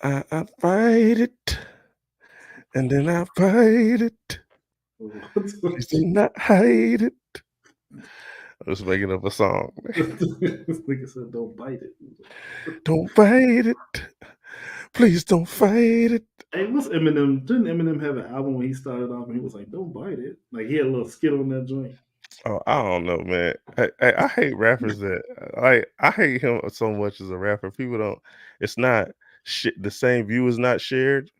I fight it, and then I fight it. Please do not hide it. I'm just making up a song. Nigga said, "Don't bite it." Don't fight it. Please don't fight it. Hey, what's Eminem? Didn't Eminem have an album when he started off and he was like, "Don't bite it"? Like he had a little skit on that joint. Oh, I don't know, man. I hate rappers that I hate him so much as a rapper. People don't. It's not the same view is not shared.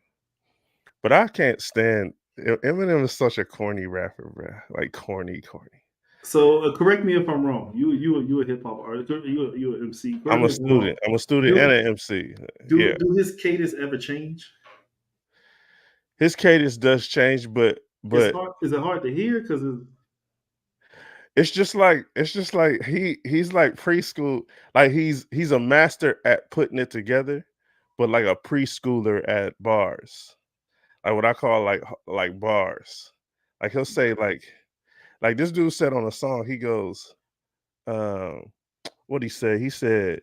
But I can't stand Eminem is such a corny rapper, bro. Like corny. So correct me if I'm wrong. You a hip hop artist. You an MC. Correct I'm a me if I'm wrong. student. I'm a student and Do an MC. Yeah, do his cadence ever change? his cadence does change, but It's hard. Is it hard to hear? Because it's just like he's like preschool. Like he's a master at putting it together, but like a preschooler at bars. Like what I call like bars. Like he'll say like this dude said on a song. He goes, um, what he say? He said,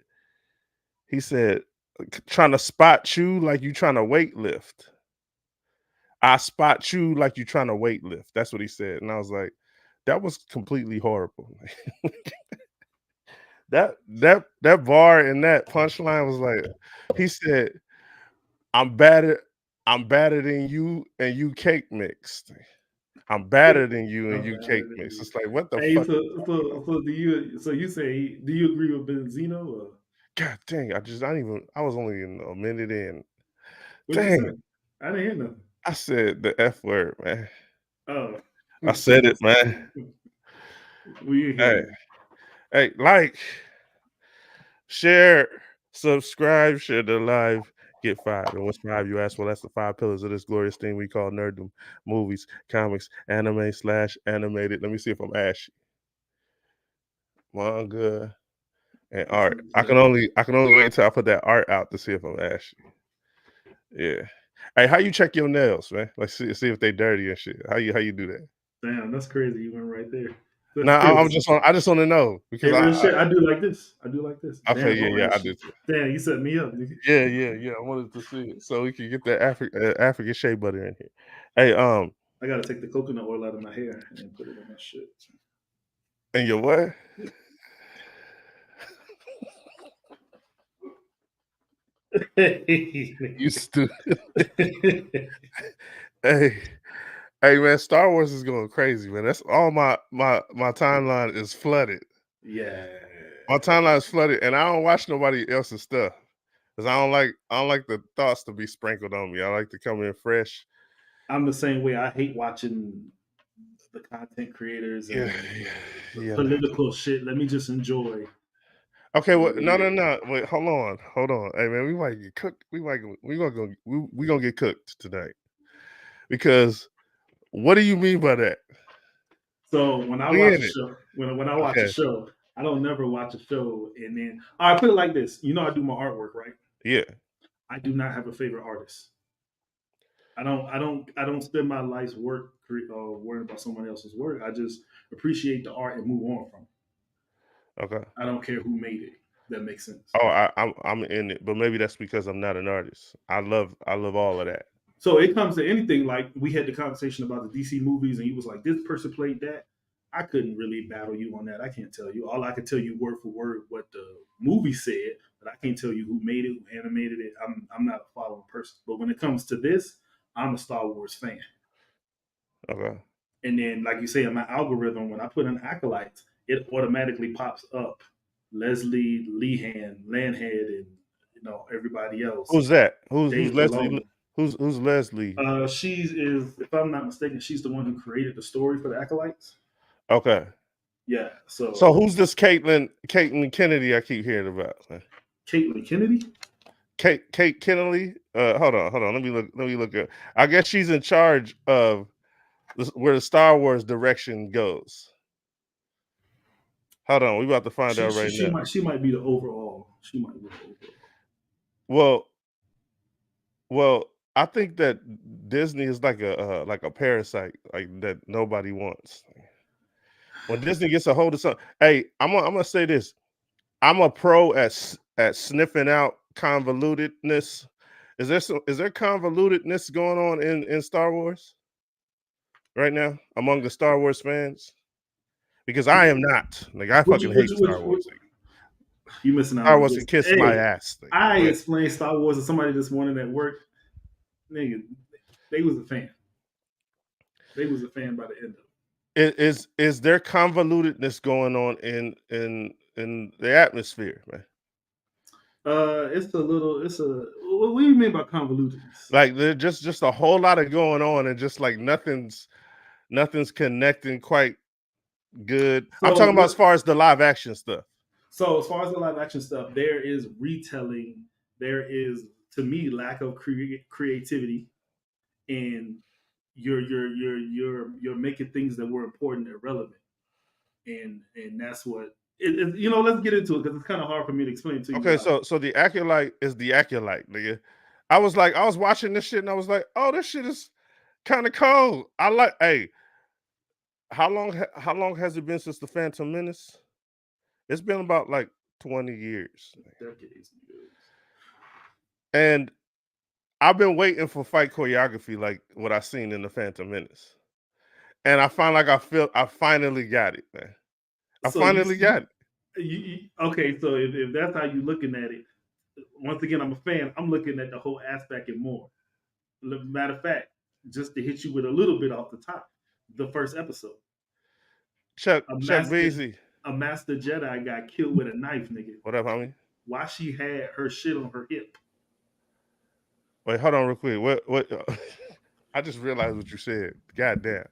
trying to spot you like you trying to weight lift. I spot you like you trying to weight lift. That's what he said. And I was like, that was completely horrible. that bar and that punchline was like, he said, I'm better, I'm better than you and you cake mixed. I'm better than you and you cake mixed. It's like, what the hey, fuck? so do you? So you say do you agree with Benzino? Or God dang, I was only in a minute in. what you Dang, say? I didn't hear nothing. I said the F word, man. Oh, I said it, man. we in Hey, here. like, share, subscribe, share the live, get 5. And what's 5, you ask? Well, that's the 5 pillars of this glorious thing we call Nerdom. Movies, comics, anime/animated. Let me see if I'm ashy. Manga and art. I can only wait until I put that art out to see if I'm ashy. Yeah. Hey, how you check your nails, man? Like see if they dirty and shit. How you do that? Damn, that's crazy. You went right there. That's No, I'm crazy. just I just want to know Hey, because real shit. I do like this. I do like this. okay, Damn, yeah, don't yeah, I ask do you. too. Damn, you set me up, nigga. Yeah. I wanted to see it so we could get that African shea butter in here. Hey, I gotta take the coconut oil out of my hair and put it in my shit. and your what? You stupid. Hey, hey, man, Star Wars is going crazy, man. That's all my timeline is flooded. Yeah. My timeline is flooded, and I don't watch nobody else's stuff because I don't like the thoughts to be sprinkled on me. I like to come in fresh. I'm the same way. I hate watching the content creators Yeah, and the yeah. political shit. Let me just enjoy. Okay, well, no. Wait, hold on. Hey, man, we might get cooked. We gonna get cooked tonight because what do you mean by that? So when I We watch a in it. show, when I watch a Okay. show, I don't never watch a show and then I put it like this. You know, I do my artwork, right? Yeah. I do not have a favorite artist. I don't spend my life's work worrying about someone else's work. I just appreciate the art and move on from it. Okay. I don't care who made it. That makes sense. Oh, I'm in it, but maybe that's because I'm not an artist. I love all of that. So it comes to anything like we had the conversation about the DC movies, and he was like, "This person played that." I couldn't really battle you on that. I can't tell you. All I can tell you word for word what the movie said, but I can't tell you who made it, who animated it. I'm not a following person. But when it comes to this, I'm a Star Wars fan. Okay. And then, like you say, in my algorithm, when I put in acolytes, it automatically pops up Leslie Lehan, Landhead, and everybody else. Who's that? Who's Dave Leslie? Filoni. Who's Leslie? If I'm not mistaken, she's the one who created the story for the acolytes. Okay. Yeah. So So who's this Caitlin Kennedy I keep hearing about? Caitlin Kennedy. Kate Kennedy? Hold on. Let me look at. I guess she's in charge of where the Star Wars direction goes. Hold on, we about to find She out she, right she now. might she might be the overall. She might be the overall. Well, well, I think that Disney is like a parasite, like that nobody wants. When Disney gets a hold of something, hey, I'm gonna say this: I'm a pro at sniffing out convolutedness is there convolutedness going on in Star Wars right now among the Star Wars fans? Because I am not. Like I What fucking you what hate you what Star you, what, Wars. Like, you missing out Star on Wars this? can kiss my Hey, ass. Like, I go ahead. explained Star Wars to somebody this morning at work. Nigga, they was a fan. They was a fan by the end of it. Is there convolutedness going on in the atmosphere, man? It's a little. It's a. What do you mean by convolutedness? Like there's just a whole lot of going on, and just like nothing's connecting quite good. I'm So talking about as what? far as the live action stuff. So as far as the live action stuff, there is retelling. There is, to me, lack of creativity, and you're making things that were important irrelevant, and that's what. Let's get into it because it's kind of hard for me to explain to you Okay, why. so the acolyte is the acolyte, nigga. I was watching this shit and I was like, oh, this shit is kind of cold. I like, hey, how long has it been since the Phantom Menace? It's been about like 20 years, Decades. and I've been waiting for fight choreography like what I seen in the Phantom Menace, and I finally got it, man. I So you, finally got you, it. okay. So if that's how you're looking at it, once again, I'm a fan. I'm looking at the whole aspect and more. Matter of fact, just to hit you with a little bit off the top, the first episode, a Chuck master Beasley, a master Jedi got killed with a knife, nigga. what up, homie? Why she had her shit on her hip? Wait, hold on real quick. What? I just realized what you said. God damn,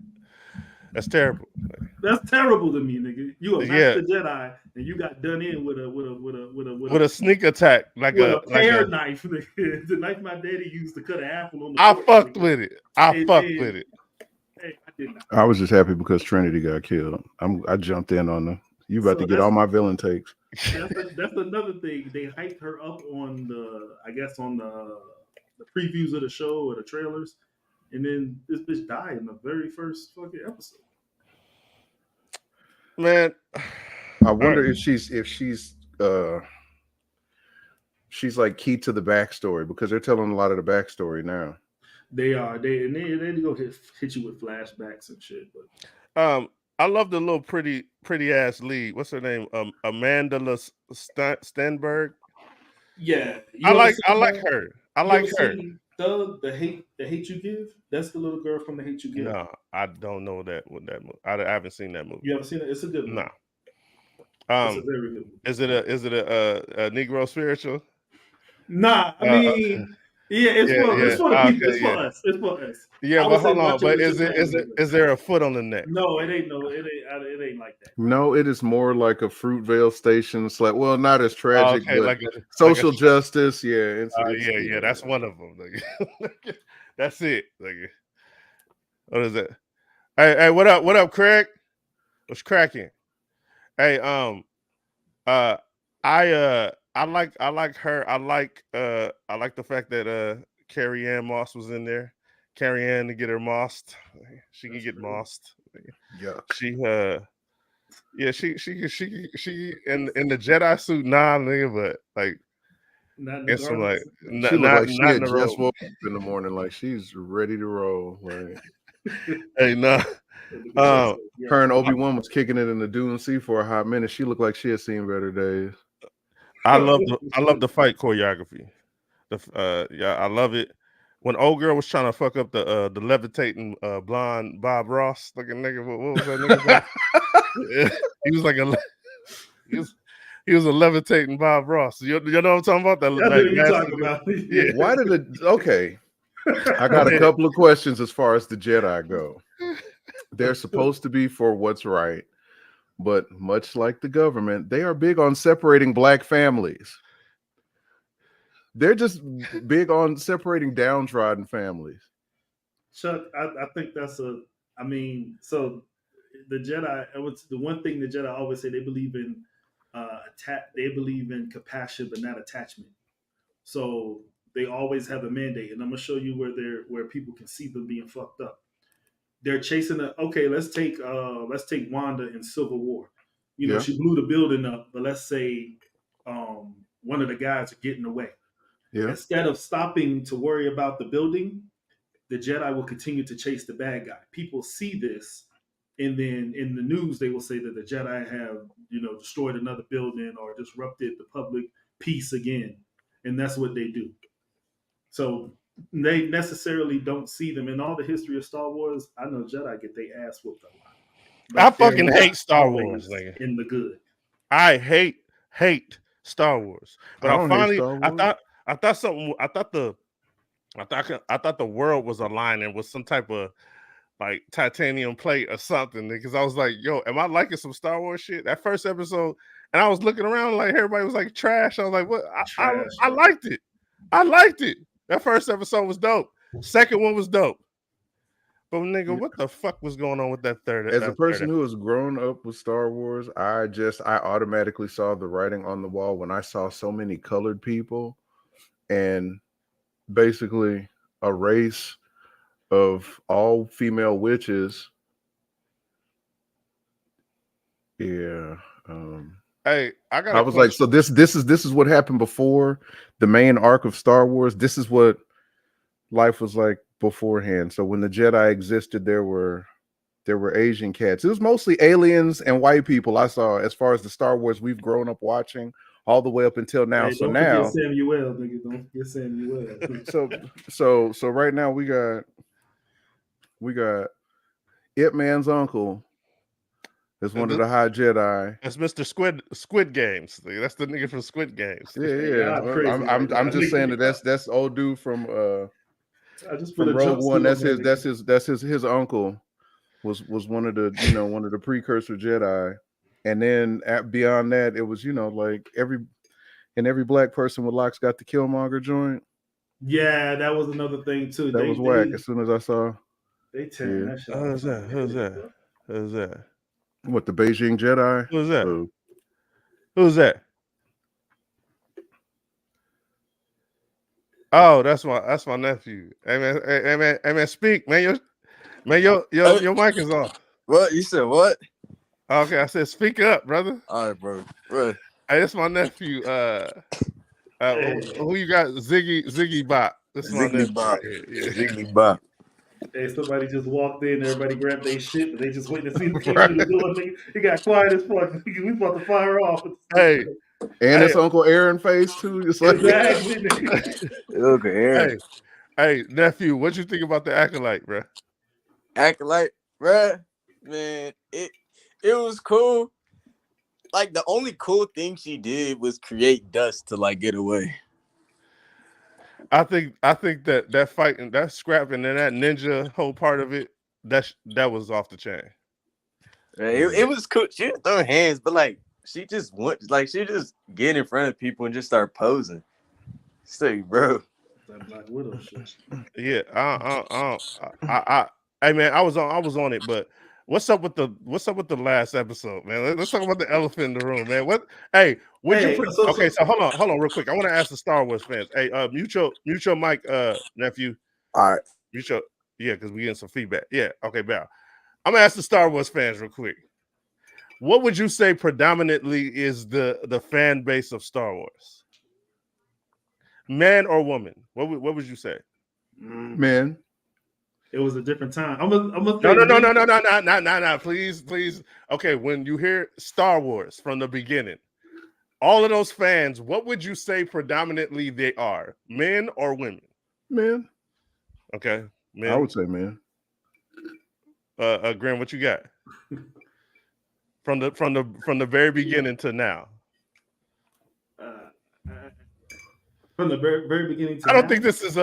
that's terrible. That's terrible to me, nigga. You a Yeah, master Jedi and you got done in with a with a with a with a with with a a sneak attack, with a pear knife, nigga. The knife my daddy used to cut an apple on the I porch, fucked nigga. with it. I fucked with And it. hey, I did not. I was just happy because Trinity got killed. I jumped in on the. You about to So get all my villain takes. that's another thing. They hyped her up on I guess on the previews of the show or the trailers, and then this bitch died in the very first fucking episode. Man, I all right. wonder if she's like key to the backstory because they're telling a lot of the backstory now. They go hit you with flashbacks and shit. But I love the little pretty ass lead. What's her name? Amanda Stenberg. yeah, you ever I seen like her? her. I You like ever her. seen the hate you give? That's the little girl from the Hate You Give. No, I don't know that movie. I haven't seen that movie. You ever seen it? It's a good No. movie. It's a very good movie. Is it a Negro spiritual? Nah, I Uh, mean, yeah, yeah, it's yeah. for the people. Okay, It's for yeah, us. It's for us. yeah. I would But say hold watch on. it But with your family. But is there a foot on the neck? no, it ain't no, it ain't like that. No, it is more like a Fruitvale Station. It's like, well, not as Oh, tragic, okay, but like a social justice. Yeah, it's yeah, yeah. yeah. That's one of them. Like, that's it. Like, what is that? Hey, what up, Craig? What's cracking? Hey, uh, I like her. I like the fact that Carrie Ann Moss was in there. Carrie Ann to get her mossed. She can That's get crazy. mossed. Yuck. She yeah, she in the Jedi suit, nah, nigga, but like Not in the in some like garments. She looked like she not in had the just robe. woke up in the morning, like she's ready to roll. Like Hey, nah. The chest Um, was, yeah. her and Obi-Wan was kicking it in the Dune Sea for a hot minute. She looked like she had seen better days. I love the fight choreography. Yeah, I love it. When old girl was trying to fuck up the levitating blonde Bob Ross looking nigga, what was that nigga name? Yeah, he was like a he was he was a levitating Bob Ross. You know what I'm talking about? That I know like what you nasty talking dude. about. Yeah. Yeah. Why did it? Okay, I got a Yeah. couple of questions as far as the Jedi go. They're supposed to be for what's right, but much like the government, they are big on separating black families. They're just big on separating downtrodden families. Chuck, I think that's a. I mean, so the Jedi. It was the one thing the Jedi always say they believe in. They believe in compassion, but not attachment. So they always have a mandate, and I'm gonna show you where people can see them being fucked up. They're chasing a. Okay, let's take Wanda in Civil War. You know, Yeah. she blew the building up, but let's say one of the guys are getting away. Yeah. Instead of stopping to worry about the building, the Jedi will continue to chase the bad guy. People see this, and then in the news they will say that the Jedi have, destroyed another building or disrupted the public peace again, and that's what they do. So they necessarily don't see them in all the history of Star Wars. I know Jedi get their ass whooped a lot, I but they're fucking not hate Star Wars, always nigga. in the good. I hate Star Wars. I But I don't hate finally, Star Wars. I thought something. I thought the world was aligning with some type of like titanium plate or something. Because I was like, yo, am I liking some Star Wars shit? That first episode, and I was looking around like everybody was like trash. I was like, what? Trash. I liked it. I liked it. That first episode was dope. Second one was dope. But nigga, what the fuck was going on with that third? As a person who has grown up with Star Wars, I automatically saw the writing on the wall when I saw so many colored people and basically a race of all female witches. Yeah. Hey, I got. I was like, so this is what happened before the main arc of Star Wars. This is what life was like beforehand. So when the Jedi existed, there were Asian cats. It was mostly aliens and white people I saw as far as the Star Wars we've grown up watching all the way up until now. Hey, so don't now forget Samuel, nigga. Don't forget Samuel. so right now we got Ip Man's uncle is one of the high Jedi. That's Mr. Squid Games. That's the nigga from Squid Games. Yeah. Crazy I'm just saying that's old dude from I just put a Rogue One. jumpsuit on That's that his uncle was one of the one of the precursor Jedi, and then beyond that it was like every black person with locks got the Killmonger joint. Yeah, that was another thing too. That was whack. As soon as I saw, they tearing that shit. Who's that? What, the Beijing Jedi? Who's that? Who's that? Oh, that's my nephew. Hey man, speak, man. Your mic is off. What you said? What? Okay, I said speak up, brother. All right, bro. Hey, that's my nephew. Who you got? Ziggy Bop. This is my nephew. Bop. Yeah. Ziggly Bop. Hey, somebody just walked in. Everybody grabbed their shit, but they just waiting to see who came through the door. Nigga, he got quiet as fuck. We about to fire off. Hey, and it's Uncle Aaron face too. It's like Look at Aaron. Hey, nephew, what you think about the Acolyte, bro? Acolyte, bro, man, it was cool. Like the only cool thing she did was create dust to like get away. I think that fight and that scrapping and that ninja whole part of it, that was off the chain. It was cool. She was throwing hands, but like she just get in front of people and just start posing. Say, bro. That Black Widow shit. Yeah, hey man, I was on it, but what's up with the last episode, man? Let's talk about the elephant in the room, man. So hold on real quick. I want to ask the Star Wars fans. Hey, mute your mic, nephew. All right. Yeah, because we getting some feedback. Yeah, okay, Bow. I'm gonna ask the Star Wars fans real quick. What would you say predominantly is the fan base of Star Wars? Man or woman? What would you say? Man. It was a different time. I'm gonna No. Please. Okay, when you hear Star Wars from the beginning, all of those fans, what would you say predominantly they are? Men or women? Men. Okay, men. I would say men. Graham, what you got? From the very beginning to now. From the very beginning to I don't think this is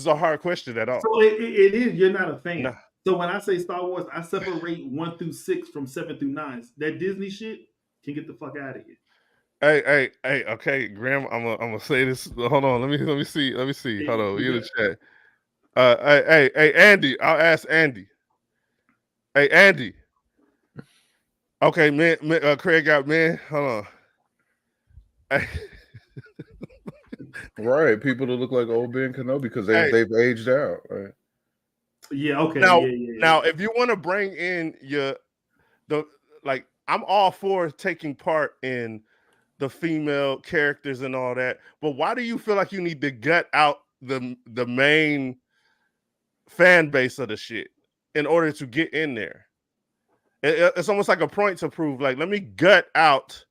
a hard question at all. So it is. You're not a fan. Nah. So when I say Star Wars, I separate 1 through 6 from 7 through 9. That Disney shit can get the fuck out of here. Hey, okay, Graham, I'm gonna say this. Hold on, let me see. Hold on, you in the chat. Hey, Andy, I'll ask Andy. Hey, Andy. Okay, man, Craig got man. Hold on. Right, people that look like old Ben Kenobi because they've aged out, right? Yeah, okay. Now, if you want to bring in I'm all for taking part in the female characters and all that, but why do you feel like you need to gut out the main fan base of the shit in order to get in there? It's almost like a point to prove. Like, let me gut out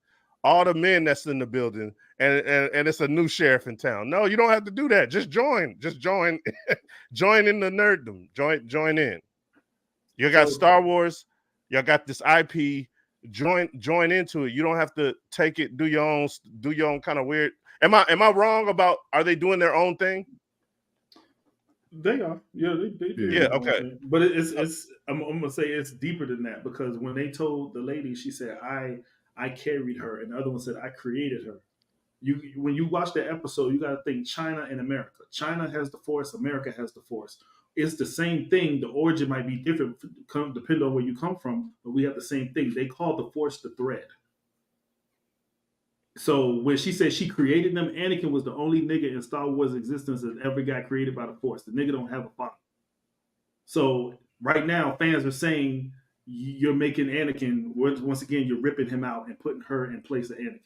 all the men that's in the building, and it's a new sheriff in town. No, you don't have to do that. Just join. Just join. Join in the nerddom. Join in. You got So Star Wars. You got this IP. Join into it. You don't have to take it. Do your own kind of weird. Am I wrong about? Are they doing their own thing? they are, yeah, they do Yeah. their own Okay. thing. But I'm gonna say it's deeper than that, because when they told the lady, she said, I carried her, and the other one said, I created her. When you watch the episode, you got to think China and America. China has the Force, America has the Force. It's the same thing. The origin might be different, depending on where you come from, but we have the same thing. They call the Force the thread. So when she said she created them, Anakin was the only nigga in Star Wars existence that ever got created by the Force. The nigga don't have a father. So right now, fans are saying you're making Anakin, once again, you're ripping him out and putting her in place of Anakin.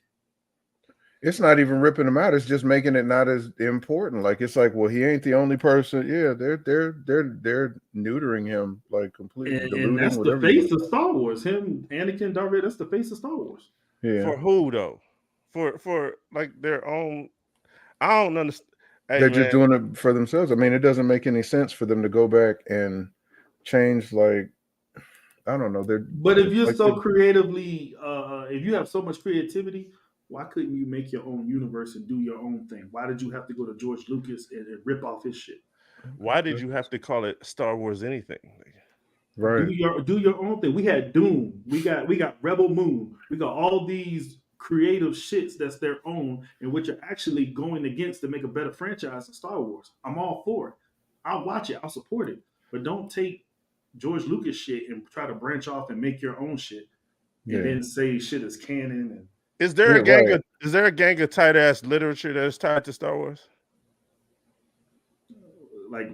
It's not even ripping him out. It's just making it not as important. Like, it's like, well, he ain't the only person. Yeah, they're neutering him, like completely And diluting that's the whatever. face of Star Wars. Him, Anakin, Darth Vader, that's the face of Star Wars. Yeah, For who though? For like their own. I don't understand. Hey, they're man, just doing it for themselves. I mean, it doesn't make any sense for them to go back and change. Like, I don't know. They're But if you're like so creatively, if you have so much creativity, why couldn't you make your own universe and do your own thing? Why did you have to go to George Lucas and rip off his shit? why did you have to call it Star Wars anything? right. Do your own thing. We had Doom. We got Rebel Moon. We got all these creative shits that's their own, and which are actually going against to make a better franchise in Star Wars. I'm all for it. I'll watch it. I'll support it. But don't take George Lucas shit and try to branch off and make your own shit, and Yeah, then say shit is canon. And Is there yeah, a gang right. of tight ass literature that is tied to Star Wars?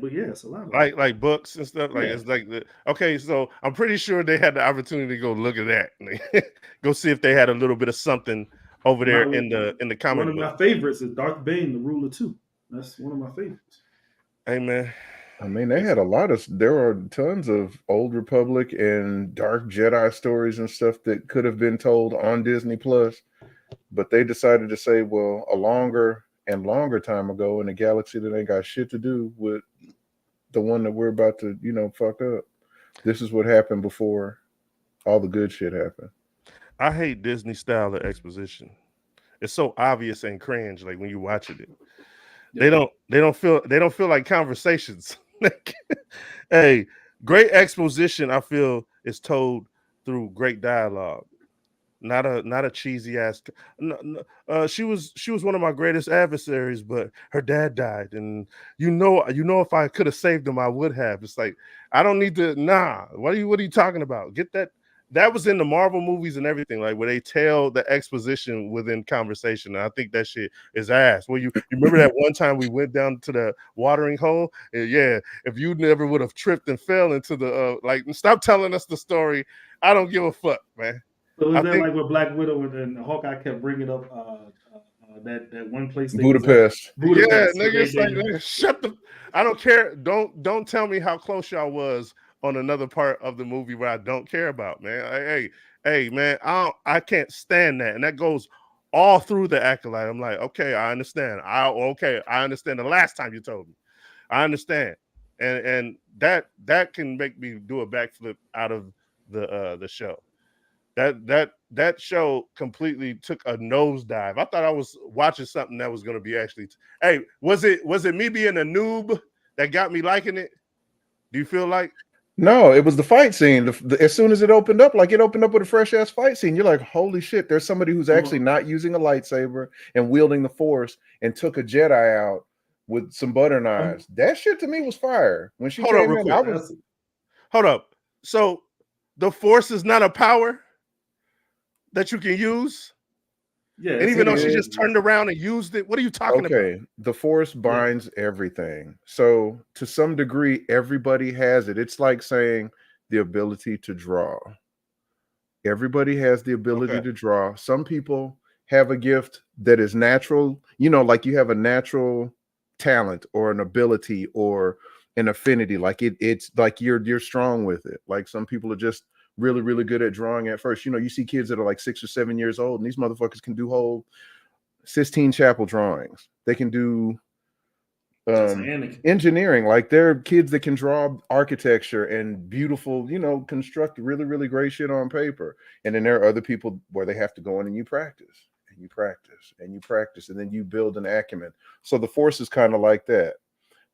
but yeah, it's a lot of it. Like books and stuff. Like Yeah. it's like okay. So I'm pretty sure they had the opportunity to go look at that, go see if they had a little bit of something over there My, in the one comic of book. my favorites is Darth Bane, the Ruler 2. That's one of my favorites. Hey man, I mean, they had a lot of. There are tons of Old Republic and Dark Jedi stories and stuff that could have been told on Disney Plus, but they decided to say, well, a longer and longer time ago in a galaxy that ain't got shit to do with the one that we're about to, fuck up. This is what happened before all the good shit happened. I hate Disney style of exposition. It's so obvious and cringe. Like when you watching it, they Yeah. don't feel like conversations. Hey, great exposition. I feel is told through great dialogue. Not a cheesy ass. She was one of my greatest adversaries, but her dad died, and if I could have saved him, I would have. It's like I don't need to. Nah, what are you talking about? Get that. That was in the Marvel movies and everything, like where they tell the exposition within conversation. And I think that shit is ass. Well, you remember that one time we went down to the watering hole? Yeah, if you never would have tripped and fell into the stop telling us the story. I don't give a fuck, man. So is I that think like with Black Widow and Hawkeye kept bringing up that one place they was at, Budapest. yeah, Budapest? nigga, it's like nigga, shut the. I don't care. Don't tell me how close y'all was on another part of the movie where I don't care about, man. Hey, man, I can't stand that, and that goes all through the acolyte. I'm like, okay, I understand. I understand. The last time you told me, I understand, and that can make me do a backflip out of the show. That show completely took a nosedive. I thought I was watching something that was going to be actually. Hey, was it me being a noob that got me liking it? Do you feel like? No, it was the fight scene. As soon as it opened up, like it opened up with a fresh ass fight scene, you're like, holy shit, there's somebody who's actually not using a lightsaber and wielding the Force and took a Jedi out with some butter knives. That shit to me was fire. When she Hold up, came real in, quick. Hold up. So the Force is not a power that you can use. Yeah, And even though she just turned around and used it, what are you talking about? Okay, the Force binds everything. So to some degree, everybody has it. It's like saying the ability to draw. Everybody has the ability to draw. Some people have a gift that is natural, you know, like you have a natural talent or an ability or an affinity, like it's like you're strong with it. Like some people are just really, really good at drawing at first. You know, you see kids that are like 6 or 7 years old, and these motherfuckers can do whole Sistine Chapel drawings. They can do Just Anakin. engineering. Like there are kids that can draw architecture and beautiful, you know, construct really, really great shit on paper. And then there are other people where they have to go in and you practice and you practice and you practice and then you build an acumen. So the Force is kind of like that.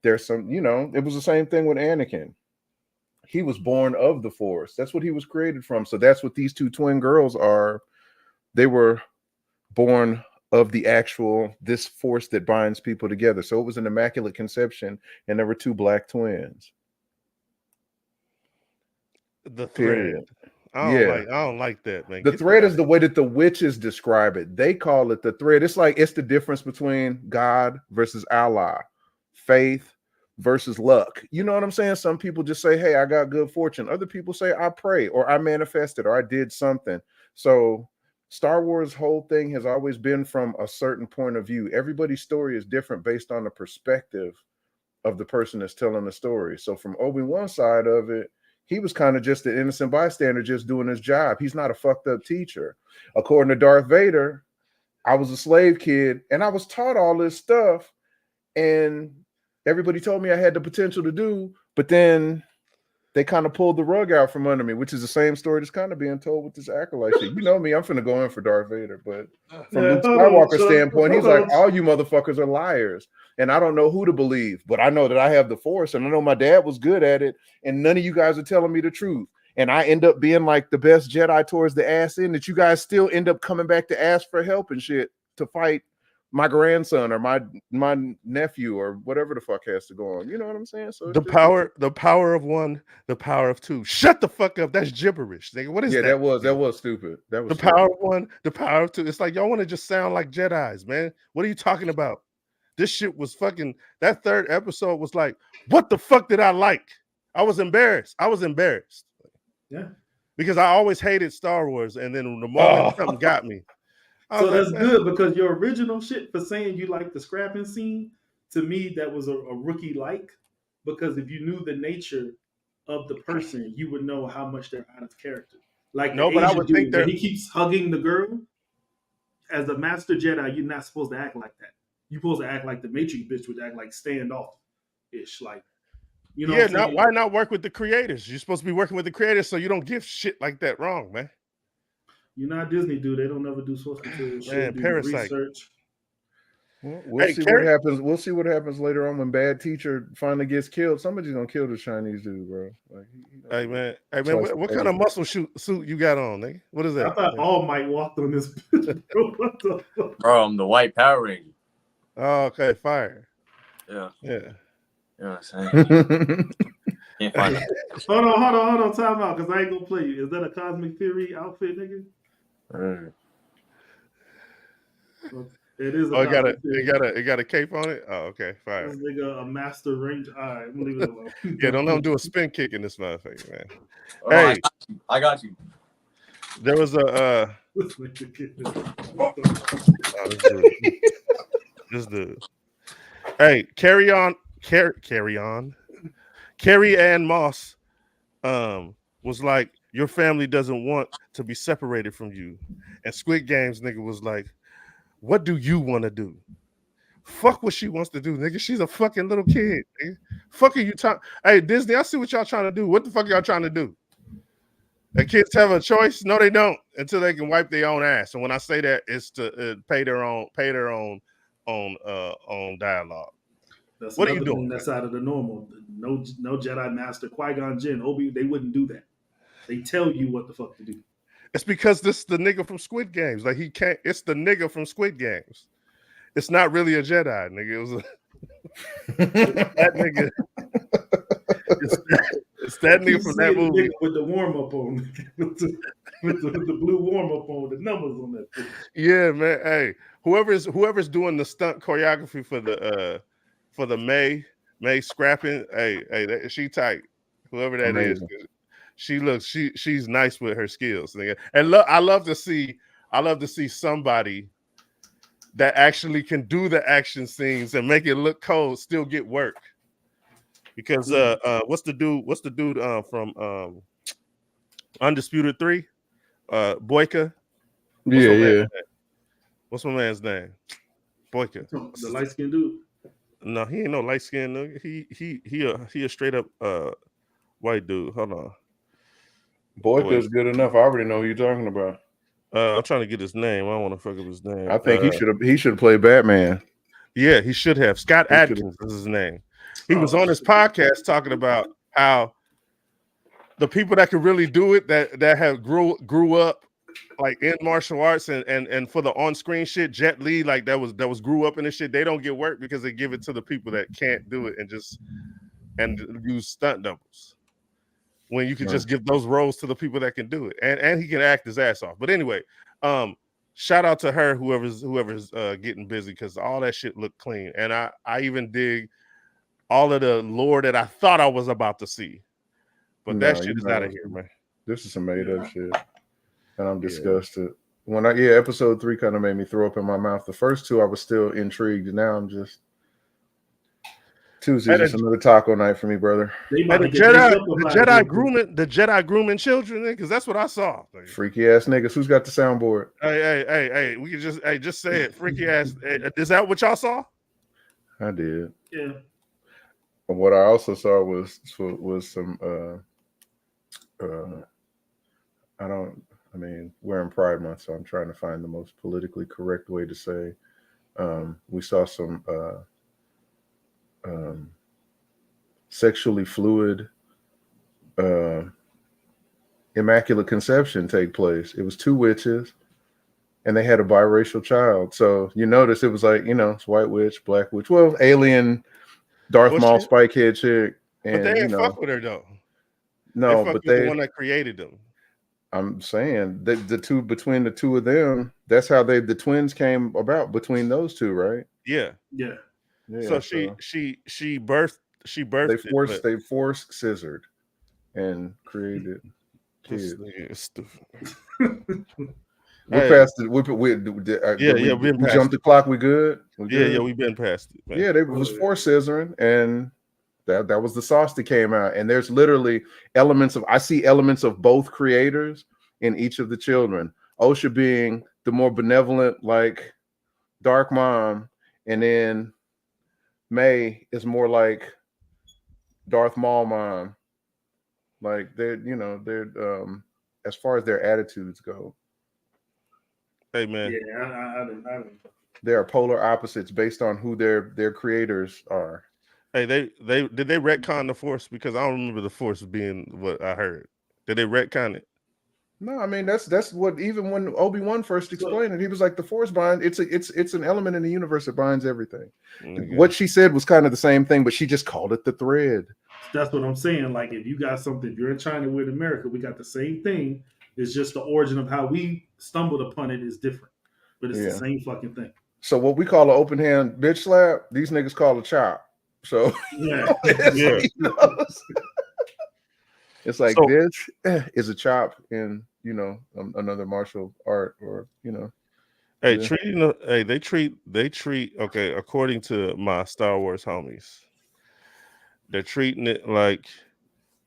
There's some, you know, it was the same thing with Anakin. He was born of the Force. That's what he was created from. So that's what these two twin girls are. They were born of the actual this force that binds people together. So it was an immaculate conception, and there were two black twins. The thread. Period. I don't like that, man. The Get thread that is the way that the witches describe it. They call it the thread. It's like it's the difference between God versus Allah, faith versus luck. You know what I'm saying? Some people just say, "Hey, I got good fortune." Other people say, "I pray," or "I manifested," or "I did something." So Star Wars' whole thing has always been from a certain point of view. Everybody's story is different based on the perspective of the person that's telling the story. So from Obi-Wan's side of it, he was kind of just an innocent bystander just doing his job. He's not a fucked up teacher. According to Darth Vader, I was a slave kid and I was taught all this stuff and everybody told me I had the potential to do, but then they kind of pulled the rug out from under me, which is the same story that's kind of being told with this acolyte shit. You know me, I'm finna go in for Darth Vader, but from Luke Skywalker's standpoint, he's like, all you motherfuckers are liars, and I don't know who to believe, but I know that I have the Force, and I know my dad was good at it, and none of you guys are telling me the truth, and I end up being like the best Jedi towards the ass end that you guys still end up coming back to ask for help and shit to fight my grandson or my nephew or whatever the fuck has to go on. You know what I'm saying? So the power of one, the power of two. Shut the fuck up. That's gibberish. Nigga. What is that? That was stupid. That was the stupid. power of one, the power of two. It's like y'all want to just sound like Jedis, man. What are you talking about? This shit was fucking. That third episode was like, what the fuck did I like? I was embarrassed. Yeah. Because I always hated Star Wars, and then the moment something got me. So that's good because your original shit for saying you like the scrapping scene, to me, that was a rookie like, because if you knew the nature of the person, you would know how much they're out of character. Like no, the but I Asian would dude, think when he keeps hugging the girl, as a master Jedi, you're not supposed to act like that. You're supposed to act like the Matrix bitch would act like standoff-ish. Like, you know what I'm saying? Why not work with the creators? You're supposed to be working with the creators so you don't give shit like that wrong, man. You're not Disney, dude. They don't ever do source material shit. Do Parasite. Research. Well, we'll see what happens. We'll see what happens later on when Bad Teacher finally gets killed. Somebody's gonna kill the Chinese dude, bro. Like, hey man, what kind of muscle suit you got on, nigga? What is that? I thought All Might walked on this bitch, bro. What the fuck? Bro, I'm the White Power Ranger. Oh, okay, fire. Yeah. You know what I'm saying? Can't find it. Hold on, time out, because I ain't gonna play you. Is that a Cosmic Theory outfit, nigga? It is a it got a cape on it? Oh, okay, fire. This nigga a master ranger. All right, I'm gonna leave it alone. Yeah, don't let him do a spin kick in this motherfucker, man. Hey, I got you. There was a this dude. Hey, Carrie Ann Moss was like, your family doesn't want to be separated from you. And Squid Games nigga was like, what do you want to do? Fuck what she wants to do, nigga. She's a fucking little kid, nigga. Fuck are you talking? Hey, Disney, I see what y'all trying to do. What the fuck y'all trying to do? The kids have a choice? No, they don't, until they can wipe their own ass. And when I say that, it's to pay their own dialogue. That's what are you doing? That's out of the normal. No Jedi Master Qui-Gon Jinn, Obi, they wouldn't do that. They tell you what the fuck to do. It's because this is the nigga from Squid Games. Like he can't. It's the nigga from Squid Games. It's not really a Jedi, nigga. It was that nigga. It's that nigga from that movie with the warm up on, with the blue warm up on, the numbers on that thing. Yeah, man. Hey, whoever's doing the stunt choreography for the May scrapping. Hey, she tight. Whoever that Amazing. is. She's nice with her skills, nigga. And I love to see somebody that actually can do the action scenes and make it look cold still get work. Because what's the dude from Undisputed 3? Boyka. What's Yeah, my man's yeah. name? What's my man's name? Boyka. The light skinned dude. No, he ain't no light skinned nigga. He a straight up white dude. Hold on. Boyka's good enough. I already know who you're talking about. I'm trying to get his name. I don't want to fuck up his name. I think he should have played Batman. Yeah, he should have. Scott Adkins is his name. He was on his podcast talking about how the people that could really do it, that have grew up like in martial arts and for the on-screen shit, Jet Li, like that was grew up in this shit, they don't get work because they give it to the people that can't do it and use stunt doubles. When you could just give those roles to the people that can do it. And he can act his ass off. But anyway, shout out to her, whoever's getting busy, because all that shit looked clean. And I even dig all of the lore that I thought I was about to see. But that shit is out of here, man. This is some made up shit. And I'm disgusted. When episode 3 kind of made me throw up in my mouth. The first 2 I was still intrigued. Now I'm just Tuesday's just another taco night for me, brother. The Jedi grooming children, because that's what I saw. Freaky ass niggas. Who's got the soundboard? Hey, we can just say it. Freaky ass. Is that what y'all saw? I did. Yeah. And what I also saw was some we're in Pride Month, so I'm trying to find the most politically correct way to say. We saw some sexually fluid immaculate conception take place. It was 2 witches and they had a biracial child. So you notice it was like, it's white witch, black witch, well, alien Darth Maul spikehead chick. And, but they didn't fuck with her though. No, but they the one that created them. I'm saying that between the 2 of them, that's how the twins came about, between those 2, right? Yeah. So she birthed. They forced scissored and created kids. We passed it. We jumped the clock. We good? Yeah, we've been past it. Man. Yeah, it was forced scissoring, and that was the sauce that came out. And there's literally I see elements of both creators in each of the children. Osha being the more benevolent, like dark mom, and then May is more like Darth Maul mom. Like they're as far as their attitudes go. Hey man. Yeah, I don't. They are polar opposites based on who their creators are. Hey, did they retcon the Force? Because I don't remember the Force being what I heard. Did they retcon it? No, I mean that's what, even when Obi-Wan first explained it, he was like, the Force bind. It's an element in the universe that binds everything. Okay. What she said was kind of the same thing, but she just called it the thread. That's what I'm saying. Like, if you got something, if you're in China, we're in America, we got the same thing. It's just the origin of how we stumbled upon it is different, but it's the same fucking thing. So what we call an open hand bitch slap, these niggas call a chop. So it's like this is a chop in another martial art, or Hey, they treat okay, according to my Star Wars homies, they're treating it like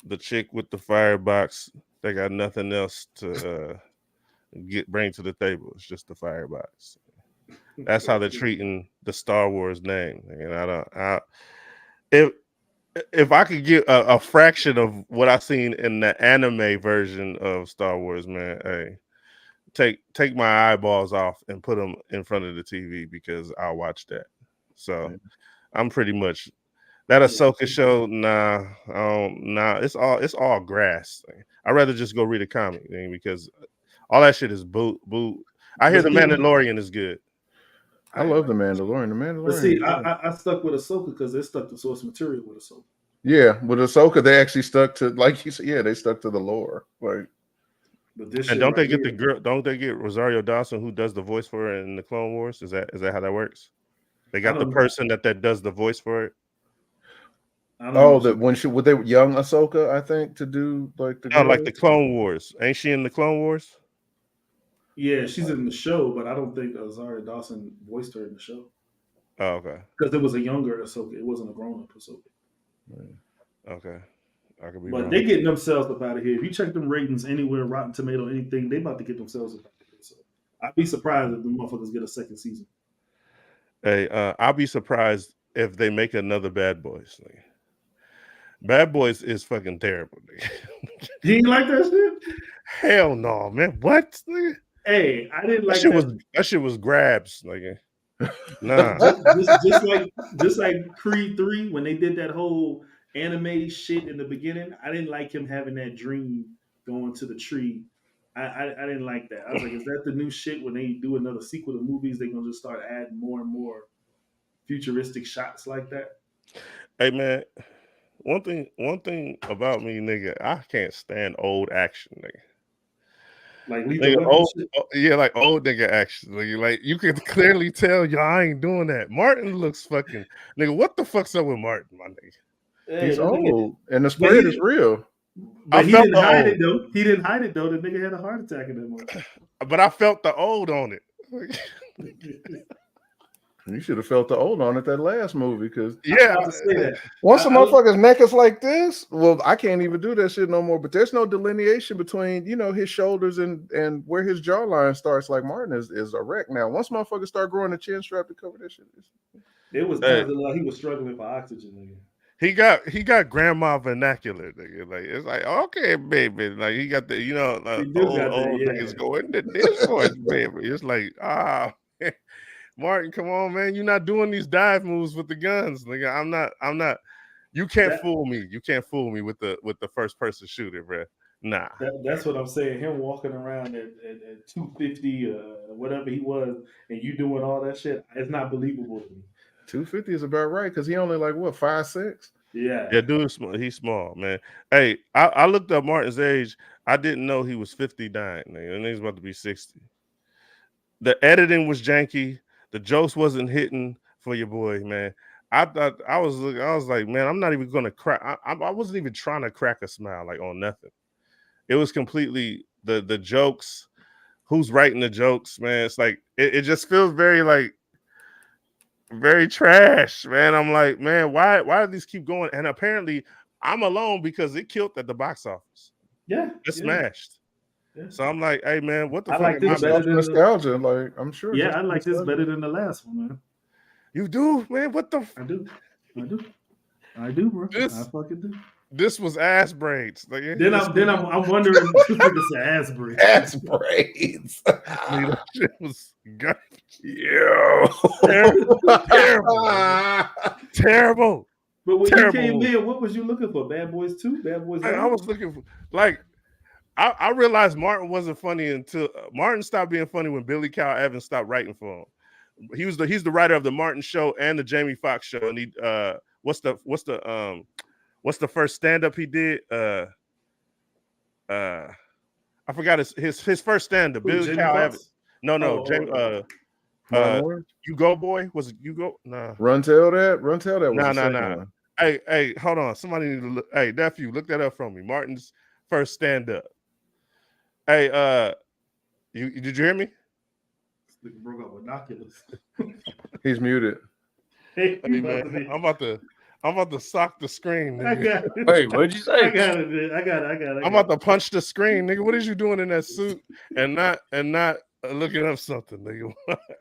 the chick with the firebox. They got nothing else to bring to the table. It's just the firebox. That's how they're treating the Star Wars name. And if I could get a fraction of what I've seen in the anime version of Star Wars, man, hey, take my eyeballs off and put them in front of the TV, because I'll watch that. So I'm pretty much that Ahsoka show. Nah, it's all grass. I'd rather just go read a comic thing, because all that shit is boo. I hear The Mandalorian is good. I love The Mandalorian. But see, I stuck with Ahsoka because they stuck to source material with Ahsoka. Yeah, with Ahsoka, they actually stuck to, like you said, they stuck to the lore. Like, but this and don't they get the girl? Don't they get Rosario Dawson, who does the voice for her in the Clone Wars? Is that how that works? They got the person that does the voice for it. Would they young Ahsoka, I think, to do like the like the Clone Wars? Ain't she in the Clone Wars? Yeah, she's in the show, but I don't think Zaria Dawson voiced her in the show Oh, okay, because it was a younger Ahsoka. It wasn't a grown up Ahsoka. okay. I could be But wrong. they getting themselves up out of here. If you check them ratings anywhere, Rotten Tomato, anything, they about to get themselves up out of here. So I'd be surprised if the motherfuckers get a second season. Hey, I'll be surprised if they make another Bad Boys. Nigga. Bad Boys is fucking terrible. Nigga. You ain't like that shit? Hell no, man. What? Nigga? Hey, I didn't That like shit that. was that shit was grabs, nigga. Nah. just like Creed 3 when they did that whole anime shit in the beginning. I didn't like him having that dream going to the tree. I didn't like that. I was like, is that the new shit when they do another sequel to movies? They're gonna just start adding more and more futuristic shots like that. Hey man, one thing about me, nigga, I can't stand old action, nigga. Like Lethal Nigga, Weapon old, shit. yeah, like old nigga action. Nigga, like you can clearly tell, yo, I ain't doing that. Martin looks fucking nigga. What the fuck's up with Martin, my nigga? Hey, He's that nigga- old, and the but spread he, is real. but I he felt didn't the hide old, it though. He didn't hide it though. The nigga had a heart attack in that moment. but I felt the old on it. You should have felt the old on it that last movie because Yeah, I was about to say that. once a I- motherfucker's neck is like this, well, I can't even do that shit no more. But there's no delineation between his shoulders and where his jawline starts. Like Martin is erect now. Once motherfuckers start growing a chin strap to cover that shit, It was hey, times like he was struggling for oxygen. Nigga. he got grandma vernacular, nigga. Like it's like okay, baby. Like he got the He do got that, old yeah. niggas going to this voice, baby. It's like Martin, come on, man. You're not doing these dive moves with the guns, nigga. I'm not. You can't fool me. You can't fool me with the first person shooter, bro. Nah. That's what I'm saying. Him walking around at 250, whatever he was, and you doing all that shit, it's not believable to me. 250 is about right because he only like what 5'6". Yeah. Yeah, dude, he's small, man. Hey, I looked up Martin's age. I didn't know he was 59, nigga, and he's about to be 60. The editing was janky. The jokes wasn't hitting for your boy, man. I thought I was like, man, I'm not even gonna crack. I wasn't even trying to crack a smile like on nothing. It was completely the jokes. Who's writing the jokes, man? It's like it just feels very like very trash, man. I'm like, man, why do these keep going? And apparently, I'm alone because it killed at the box office. Yeah. It smashed. Yeah. So I'm like, hey, man, what the I fuck? like this better than nostalgia. Like I'm sure. Yeah, just I like this nostalgia. better than the last one, man. You do, man. What the? I do, bro. I fucking do. This was ass braids. Like, Then I'm wondering if it's an ass break. Ass braids. that shit was terrible. But when Terrible you came movie. in, what was you looking for? Bad Boys 2? Bad Boys 1? I was looking for like I realized Martin wasn't funny until Martin stopped being funny when Billy Kyle Evans stopped writing for him. He's the writer of the Martin Show and the Jamie Foxx Show. And he what's the first stand up he did? I forgot his first stand up. Billy Kyle Evans. No, Jamie. You Go Boy? Was it You Go? Nah. Run tell that. Was nah. Hey, hold on. Somebody need to look. Hey, nephew, look that up for me. Martin's first stand up. Hey, did you hear me? This nigga broke up binoculars. He's muted. Hey, man, I'm about to sock the screen. I got it. Wait, what'd you say? I got it. I'm about to punch the screen, nigga. What is you doing in that suit and not looking up something, nigga?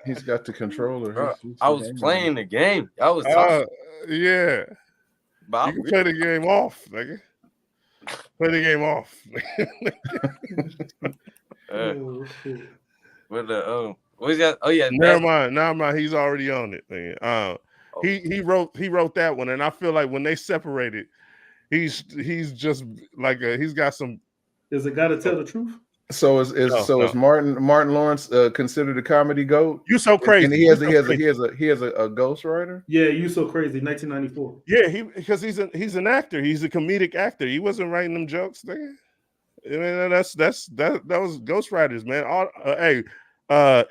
He's got the controller. Bro, I was playing the game. I was yeah. But you can play the game off, nigga. Play the game off. With what is that? Oh yeah, never mind. He's already on it, man. He wrote that one, and I feel like when they separated, he's just like he's got some. Is it got to tell the truth? So is Martin Lawrence considered a comedy goat? You so crazy. And he has a ghostwriter. Yeah, You So Crazy, 1994. Yeah, because he's an actor. He's a comedic actor. He wasn't writing them jokes, nigga. That was ghostwriters, man.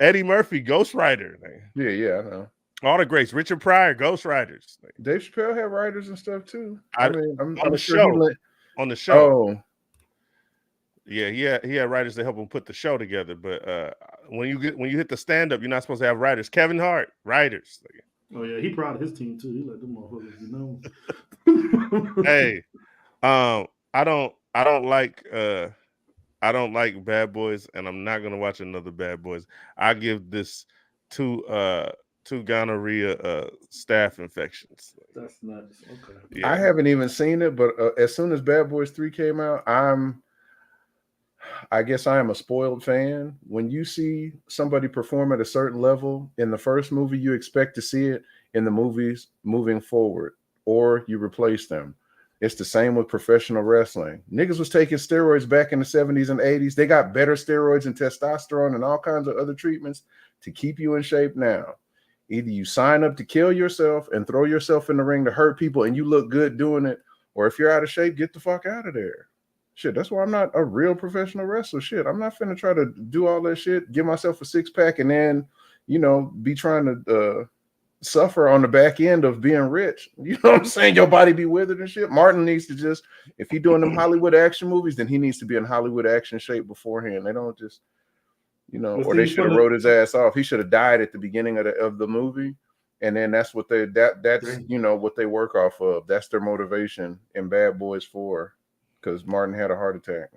Eddie Murphy, ghostwriter. Yeah, I know. All the greats. Richard Pryor, ghostwriters. Dave Chappelle had writers and stuff too. I'm on the show. On the show. Oh. Yeah, he had writers to help him put the show together. But when you hit the stand up, you're not supposed to have writers. Kevin Hart, writers. Oh yeah, he proud of his team too. He like them motherfuckers, Hey, I don't like Bad Boys, and I'm not gonna watch another Bad Boys. I give this two gonorrhea staph infections. That's nuts. Okay. Yeah. I haven't even seen it, but as soon as Bad Boys 3 came out, I guess I am a spoiled fan. When you see somebody perform at a certain level in the first movie, you expect to see it in the movies moving forward, or you replace them. It's the same with professional wrestling. Niggas was taking steroids back in the 70s and 80s. They got better steroids and testosterone and all kinds of other treatments to keep you in shape now. Either you sign up to kill yourself and throw yourself in the ring to hurt people and you look good doing it, or if you're out of shape, get the fuck out of there. Shit, that's why I'm not a real professional wrestler. Shit, I'm not finna try to do all that shit, give myself a six-pack, and then, be trying to suffer on the back end of being rich. You know what I'm saying? Your body be withered and shit. Martin needs to just, if he's doing them Hollywood action movies, then he needs to be in Hollywood action shape beforehand. They don't just, or they should have wrote his ass off. He should have died at the beginning of the movie. And then that's what that's what they work off of. That's their motivation in Bad Boys 4. Because Martin had a heart attack.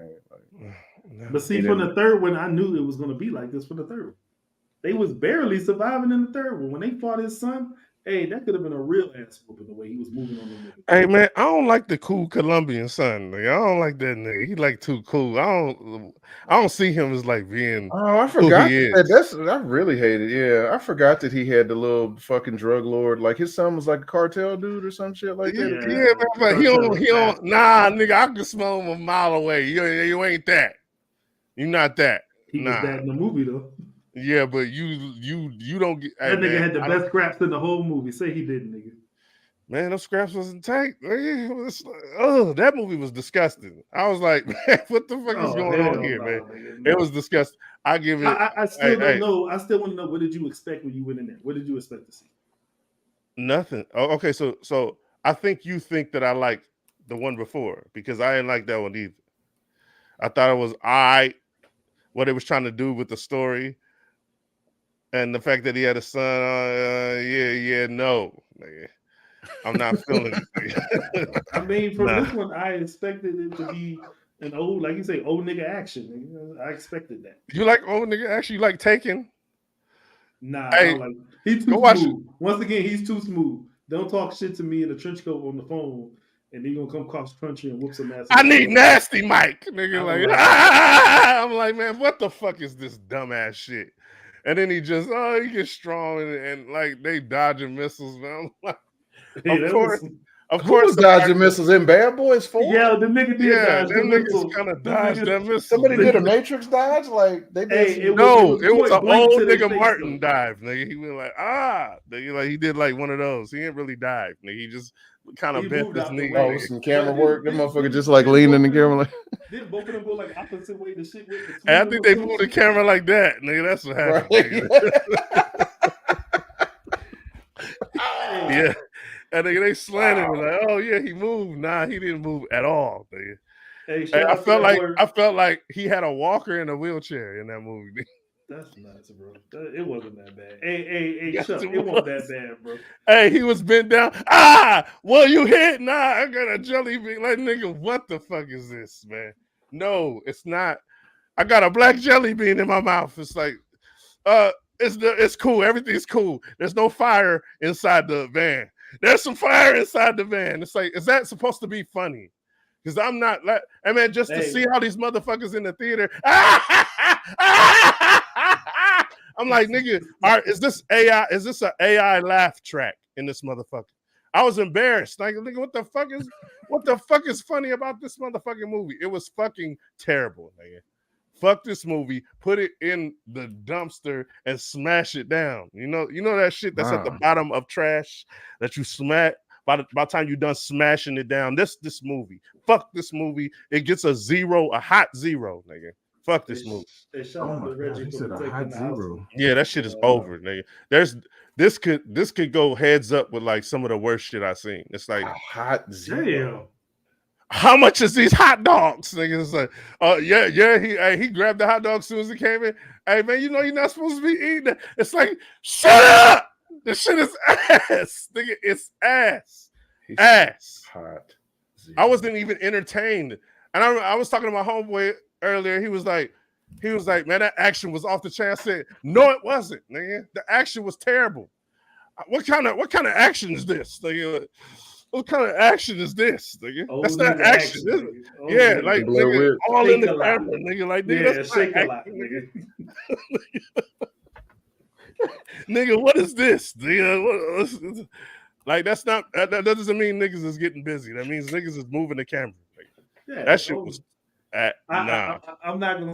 But see, from the third one, I knew it was going to be like this for the third one. They was barely surviving in the third one. When they fought his son, hey, that could have been a real ass whooping the way he was moving on the movie. Hey, man, I don't like the cool Colombian son. Nigga. I don't like that nigga. He like too cool. I don't see him as like being. Oh, I forgot I really hate it. Yeah, I forgot that he had the little fucking drug lord. Like his son was like a cartel dude or some shit like that. Yeah, man, but he don't. Nah, nigga, I can smell him a mile away. You ain't that. You not that. He was that in the movie though. Yeah, but you don't get that nigga had the best scraps in the whole movie. Say he didn't, nigga. Man, those scraps wasn't tight. That movie was disgusting. I was like, man, what the fuck is going on here, man? Nigga, no. It was disgusting. I give it. I still don't know. I still want to know, what did you expect when you went in there? What did you expect to see? Nothing. Oh, okay, so I think you think that I liked the one before because I didn't like that one either. I thought it was what it was trying to do with the story. And the fact that he had a son, no. Nigga. I'm not feeling it. I mean, for this one, I expected it to be an old, like you say, old nigga action. I expected that. You like old nigga action? You like Taken? Nah, I don't like. He's too smooth. Once again, he's too smooth. Don't talk shit to me in a trench coat on the phone, and then you gonna come cross country and whoop some ass. I need Nasty Mike, nigga. I'm like, man, what the fuck is this dumbass shit? And then he just, he gets strong and like they dodging missiles, man. I'm like, of course, dodging missiles in Bad Boys 4. Yeah, the nigga did dodge them niggas kind of dodged that missile. Somebody did a Matrix dodge, like they did. It was an old nigga Martin dive, nigga. He went like nigga, like he did like one of those. He didn't really dive, nigga. He just kind of bent his knee. Oh, some camera work. That motherfucker just like leaning in the camera like. Didn't both of them go like opposite way? The shit went. And I think they moved the camera like that, nigga. That's what happened. Right. Yeah. And they slanted him like, oh yeah, he moved. Nah, he didn't move at all. Nigga. Hey, I felt like he had a walker and a wheelchair in that movie. That's nuts, bro. It wasn't that bad. Hey, Chuck, it wasn't that bad, bro. Hey, he was bent down. Well, you hit? Nah, I got a jelly bean. Like, nigga, what the fuck is this, man? No, it's not. I got a black jelly bean in my mouth. It's like, it's cool. Everything's cool. There's no fire inside the van. There's some fire inside the van. It's like, is that supposed to be funny? Because I'm not like, I mean, just to see all these motherfuckers in the theater. I'm like, nigga, is this AI? Is this an AI laugh track in this motherfucker? I was embarrassed. Like, nigga, what the fuck is funny about this motherfucking movie? It was fucking terrible, nigga. Fuck this movie, put it in the dumpster and smash it down. You know that shit that's at the bottom of trash that you smash by the time you're done smashing it down. This movie. Fuck this movie. It gets a hot zero, nigga. Fuck this movie. Yeah, that shit is over, nigga. This could go heads up with like some of the worst shit I've seen. It's like a hot zero. How much is these hot dogs? Niggas like, he grabbed the hot dog as soon as he came in. Hey man, you know you're not supposed to be eating that. It's like, shut up! This shit is ass, nigga. It's ass. He said Ass. hot. I wasn't even entertained. And I was talking to my homeboy earlier. He was like, man, that action was off the chain. I said, no, it wasn't, nigga. The action was terrible. What kind of action is this? Nigga? What kind of action is this, nigga? Old That's not nigga action. nigga. Old Yeah, nigga. like Blair nigga, Witch. all in Shake the a lot. camera, nigga. Like nigga, Yeah, that's shake not a lot, action, nigga. nigga. What is this, nigga? Like that's not that doesn't mean niggas is getting busy. That means niggas is moving the camera. Yeah, That shit was nah. I'm not gonna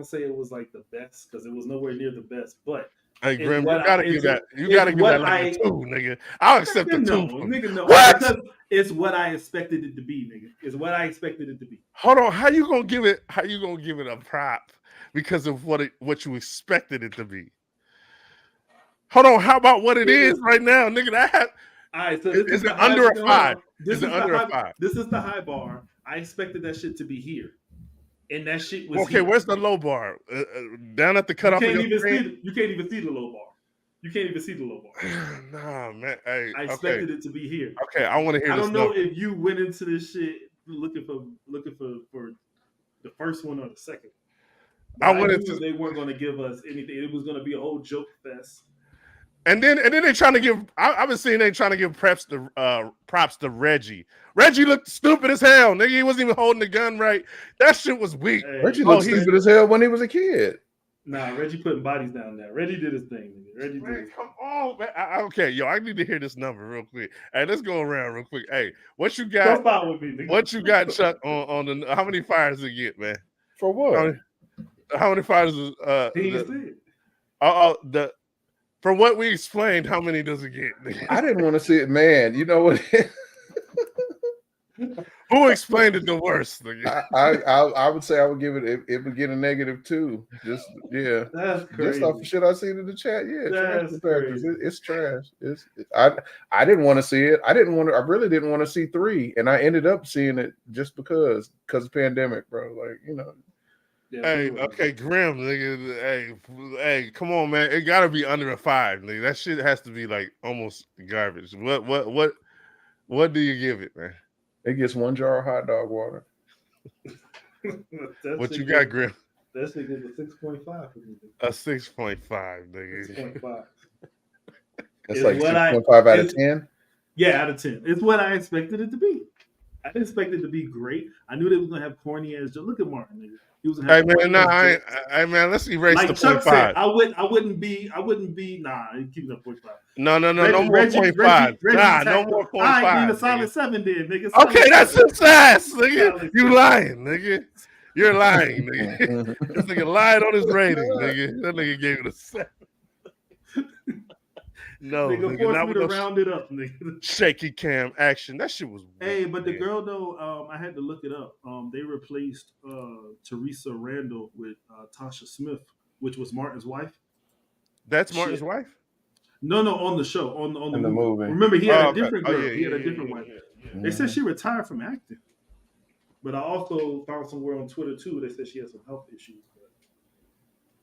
say it was like the best because it was nowhere near the best, but Hey it's Grim, you what gotta I- give that. it's- You gotta it's give what that like a 2, nigga. I'll accept the 2. No, nigga, no. What? Because it's what I expected it to be, nigga. It's what I expected it to be. Hold on, how you gonna give it a prop because of what you expected it to be? Hold on, how about what it is right now, nigga? All right, so Is it under a 5? Is it under a 5? This is the high bar. I expected that shit to be here, and that shit was Okay, here. where's the low bar? Down at the cutoff of your screen? You can't even see the low bar. You can't even see the low bar. Nah, man. Hey, I expected it to be here. Okay, I want to hear. I this don't know number. if you went into this shit looking for the first one or the second. But I knew they weren't going to give us anything. It was going to be a whole joke fest. And then they trying to give. I've been seeing they trying to give props to Reggie. Reggie looked stupid as hell, nigga. He wasn't even holding the gun right. That shit was weak. Hey, Reggie looked stupid as hell when he was a kid. Nah, Reggie putting bodies down there. Reggie did his thing. Nigga. Reggie did his Come on, man. Okay, yo, I need to hear this number real quick. Hey, let's go around real quick. Hey, what you got? Don't follow with me, nigga. What you got, Chuck? On the how many fires did it get, man? For what? How many fires? The from what we explained, how many does it get? I didn't want to see it, man. You know what? Who explained it the worst? I would say I would give it. It would get a -2. Just yeah. That's crazy. Just off the shit I seen in the chat. Yeah, that's crazy. It's trash. I didn't want to see it. I really didn't want to see 3, and I ended up seeing it just because of pandemic, bro. Like Yeah, hey, okay, Grim, nigga. Hey, come on, man. It gotta be under a 5, nigga. That shit has to be like almost garbage. What do you give it, man? It gets 1 jar of hot dog water. What you got, Grim? That shit gets a 6.5 for me. A 6.5, nigga. 6.5. That's like 6.5 out of 10. Yeah, out of 10. It's what I expected it to be. I didn't expect it to be great. I knew they was gonna have corny ass jokes. Look at Martin, nigga. He was hey man, let's erase like the Chuck 0.5. said, I wouldn't be nah, keep it up 0.5. No more 0.5. No more 0.5. I need a solid 7 then, nigga. Okay, that's his ass, nigga. You lying, nigga. You're lying, nigga. This nigga lied on his rating, nigga. That nigga gave it a 7. No, nigga, force me to round it up, nigga. Shaky cam action. That shit was weird. Hey, but the girl though, I had to look it up. They replaced Teresa Randall with Tasha Smith, which was Martin's wife. That's Martin's wife? No, on the show, on the movie. Remember, he had a different girl. Yeah, he had a different wife. Yeah. They said she retired from acting, but I also found somewhere on Twitter too. They said she had some health issues.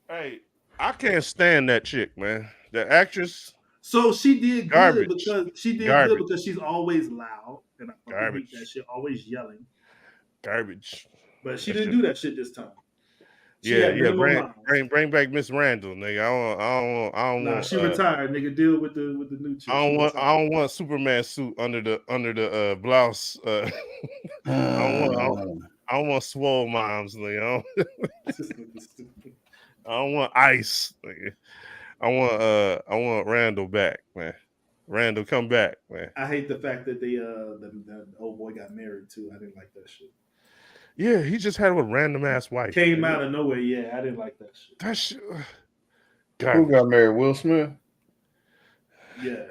Hey, I can't stand that chick, man. The actress. So she did Garbage. good because she's always loud and I fucking hate that shit, always yelling. Garbage. But she didn't do that shit this time. Bring back Miss Randall, nigga. I don't want. She retired, nigga. Deal with the new chick. I don't want Superman suit under the blouse. I don't want swole moms, nigga. I don't want ice, nigga. I want Randall back, man. Randall, come back, man. I hate the fact that the old boy got married too. I didn't like that shit. Yeah, he just had a random ass wife. Came out of nowhere. Yeah, I didn't like that shit. That shit. Who got married? Will Smith? Yeah.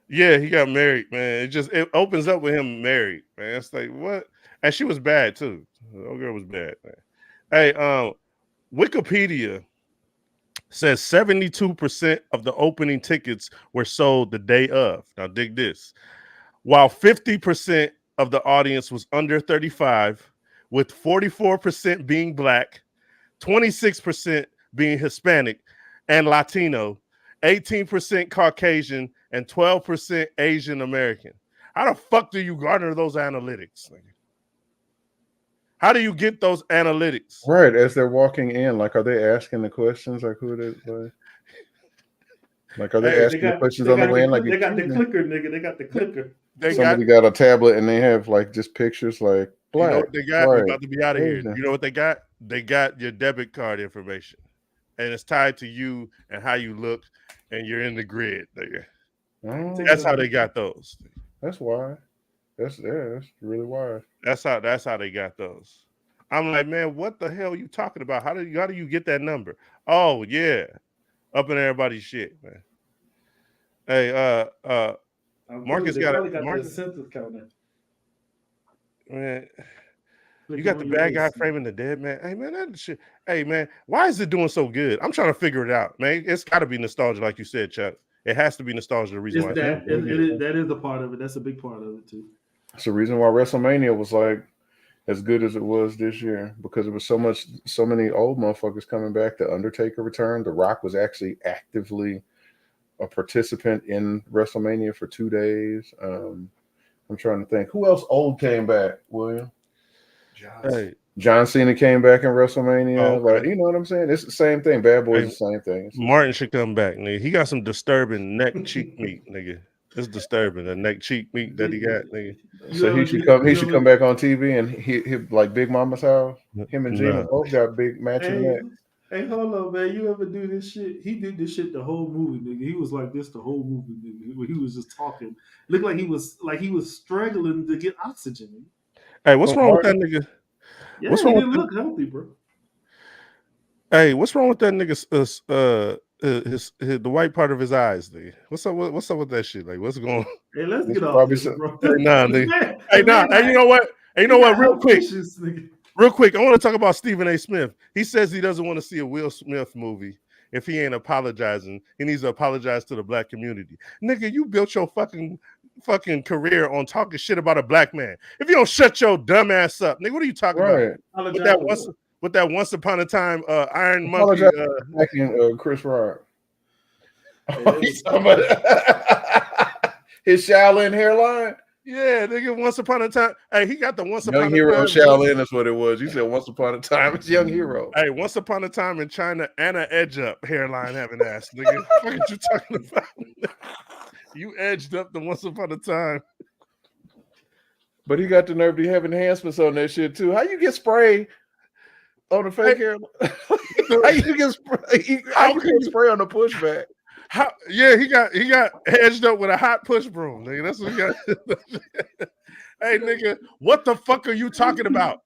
Yeah, he got married, man. It opens up with him married, man. It's like, what? And she was bad too. The old girl was bad, man. Hey, Wikipedia says 72% of the opening tickets were sold the day of. Now dig this. While 50% of the audience was under 35, with 44% being black, 26% being Hispanic and Latino, 18% Caucasian, and 12% Asian American. How the fuck do you garner those analytics? How do you get those analytics? Right, as they're walking in, like, are they asking the questions? Like, who they like, are they Hey, asking the questions on the way in? Like, they got the excuse me? clicker, nigga. They got the clicker. they Somebody got a tablet and they have like just pictures like you know black, what they got? We're white, about to be out of here. Asian. You know what they got? They got your debit card information. And it's tied to you and how you look, and you're in the grid. Nigga. Oh, That's how they got those. that's why. That's really why. That's how they got those. I'm like, man, what the hell are you talking about? How do you get that number? Oh yeah, up in everybody's shit, man. Hey, Marcus they got probably it. got the Marcus, census counter. man, you Clicking got the on your bad guy face. framing the dead man. Hey man, that shit. Hey man, why is it doing so good? I'm trying to figure it out, man. It's got to be nostalgia, like you said, Chuck. It has to be nostalgia. The reason It's why. that that is a part of it. That's a big part of it too. It's the reason why WrestleMania was like as good as it was this year, because there was so many old motherfuckers coming back. The Undertaker returned. The Rock was actually actively a participant in WrestleMania for 2 days. I'm trying to think who else old came back. William, Hey, John Cena came back in WrestleMania. okay. Like, you know what I'm saying? It's the same thing. Bad Boys, Hey, the same thing. It's Martin should come back, nigga. He got some disturbing neck cheek meat, nigga. It's disturbing the neck cheek meat that he got, nigga. So he should come. He should come back on TV and he like Big Mama's house. Him and Gina No. both got big matching neck. Hey, hold on, man. You ever do this shit? He did this shit the whole movie, nigga. He was like this the whole movie, nigga. He was just talking. Looked like he was struggling to get oxygen. Hey, what's wrong with that nigga? Yeah, What's he wrong with didn't that? look healthy, bro. Hey, what's wrong with that nigga's his the white part of his eyes, nigga? What's up with that shit? Like, what's going on? Hey, let's It's get off probably this, some- bro. Hey, nah, nigga. Hey, The nah. man Hey, you know what? Hey, you know what? Real health quick. issues, nigga. Real quick, I want to talk about Stephen A. Smith. He says he doesn't want to see a Will Smith movie if he ain't apologizing. He needs to apologize to the black community. Nigga, you built your fucking career on talking shit about a black man. If you don't shut your dumb ass up, nigga, what are you talking Right. about? Apologize With that once upon a time Iron Monkey. Apologize for attacking Chris Rock. He's talking about his Shaolin hairline. Yeah, nigga, once upon a time. Hey, he got the once upon Young a Hero time. Shaolin, that's what it was. You said once upon a time, it's Young Hero. Hey, once upon a time in China, Anna edge up hairline having ass, nigga. What are you talking about? You edged up the once upon a time. But he got the nerve to have enhancements on that shit too. How you get spray on the fake hair? How you get spray? How you get spray on the pushback? Yeah, he got edged up with a hot push broom, nigga. That's what he got. Hey, nigga, what the fuck are you talking about?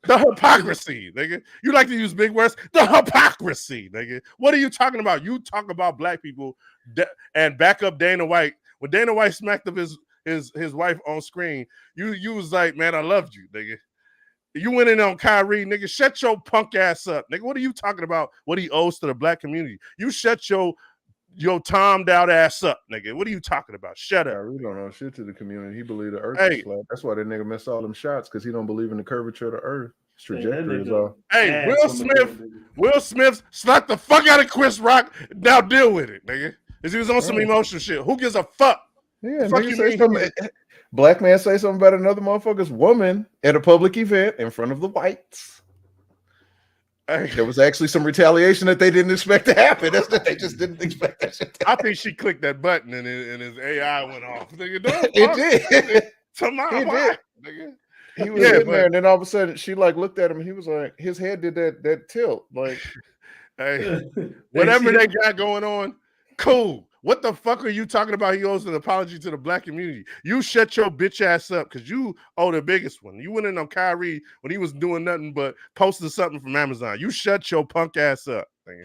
The hypocrisy, nigga. You like to use big words. The hypocrisy, nigga. What are you talking about? You talk about black people and back up Dana White. When Dana White smacked up his wife on screen, you was like, man, I loved you, nigga. You went in on Kyrie, nigga. Shut your punk ass up, nigga. What are you talking about? What he owes to the black community? You shut your Tom'd out ass up, nigga. What are you talking about? Shut up. Kyrie don't know shit to the community. He believe the earth Hey. is flat. That's why that nigga missed all them shots, because he don't believe in the curvature of the earth. His trajectory is off. Hey, Will Smith slapped the fuck out of Chris Rock. Now deal with it, nigga. Because he was on some emotional shit. Who gives a fuck? Yeah, fuck nigga say something. Black man say something about another motherfucker's woman at a public event in front of the whites. There was actually some retaliation that they didn't expect to happen. That's that they just didn't expect that shit to happen. I think she clicked that button and his AI went off. Nigga, it did. Tomorrow, nigga. He was sitting there, and then all of a sudden, she like looked at him, and he was like, his head did that tilt, like, hey, whatever they got going on, cool. What the fuck are you talking about? He owes an apology to the black community. You shut your bitch ass up because you owe the biggest one. You went in on Kyrie when he was doing nothing but posting something from Amazon. You shut your punk ass up, man.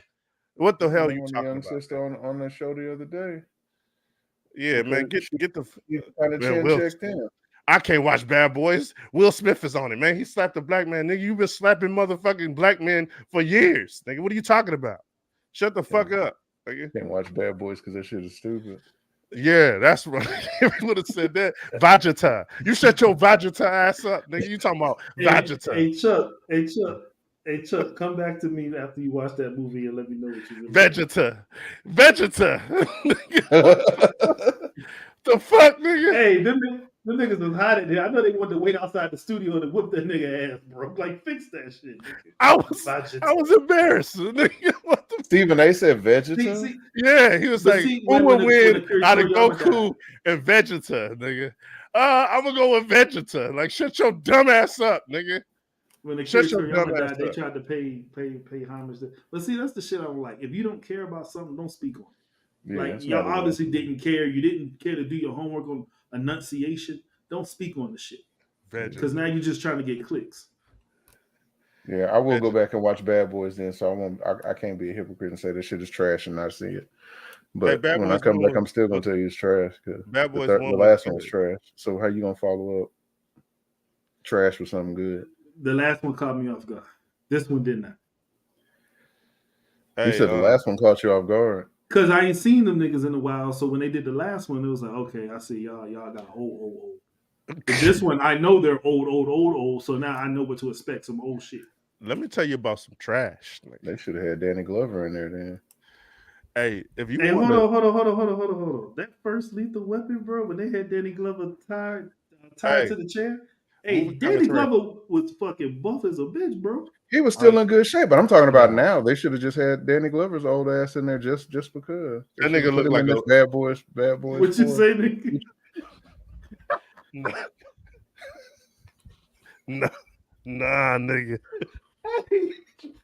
What the hell are you talking about? Sister on the show the other day. Yeah, man, get the kind of chin checked in. I can't watch Bad Boys. Will Smith is on it, man. He slapped a black man, nigga. You've been slapping motherfucking black men for years, nigga. What are you talking about? Shut the fuck up. Nigga. Can't watch Bad Boys because that shit is stupid. Yeah, that's right. We would have said that. Vajata. You shut your Vajata ass up, nigga. You talking about Vajata. Hey, Chuck. Hey Chuck, come back to me after you watch that movie and let me know what you really Vegeta. The fuck, nigga? Hey, them niggas was hot in there. I know they wanted to wait outside the studio to whip that nigga ass, bro. Like, fix that shit, nigga. I was embarrassed. Nigga. What the Stephen A said Vegeta. See, Yeah, he was but like, see, who would when win Akira out of Toriyama Goku died, and Vegeta, nigga? I'm gonna go with Vegeta. Like, shut your dumb ass up, nigga. when Akira Shut your dumb Toriyama ass died, they up. tried to pay homage to. But see, that's the shit I don't like. If you don't care about something, don't speak on it. Yeah, Like it's y'all not enough. obviously didn't care. You didn't care to do your homework on enunciation. Don't speak on the shit because Vegeta. now you're just trying to get clicks. Yeah, I will go Vegeta. back and watch Bad Boys then, so I won't. I can't be a hypocrite and say this shit is trash and not see it. Hey, But Bad when I Boys come 1 back, was I'm still gonna tell you it's trash because Bad Boys the 1 was last one was good. trash. So how you gonna follow up trash with something good? The last one caught me off guard. This one did not. You Hey, said the last one caught you off guard. Cause I ain't seen them niggas in a while. So when they did the last one, it was like, okay, I see y'all got old. But this one, I know they're old. So now I know what to expect. Some old shit. let me tell you about some trash. Nigga. They should have had Danny Glover in there then. Hey, if you Hey, want hold on. That first Lethal Weapon, bro, when they had Danny Glover tied Hey, to the chair. movie Hey, Danny commentary. Glover was fucking buff as a bitch, bro. He was still in good shape, but I'm talking about Nah. now. They should have just had Danny Glover's old ass in there just because. They That should nigga have put look him like in a this Bad Boys. What you 4. say, nigga? nah, nigga.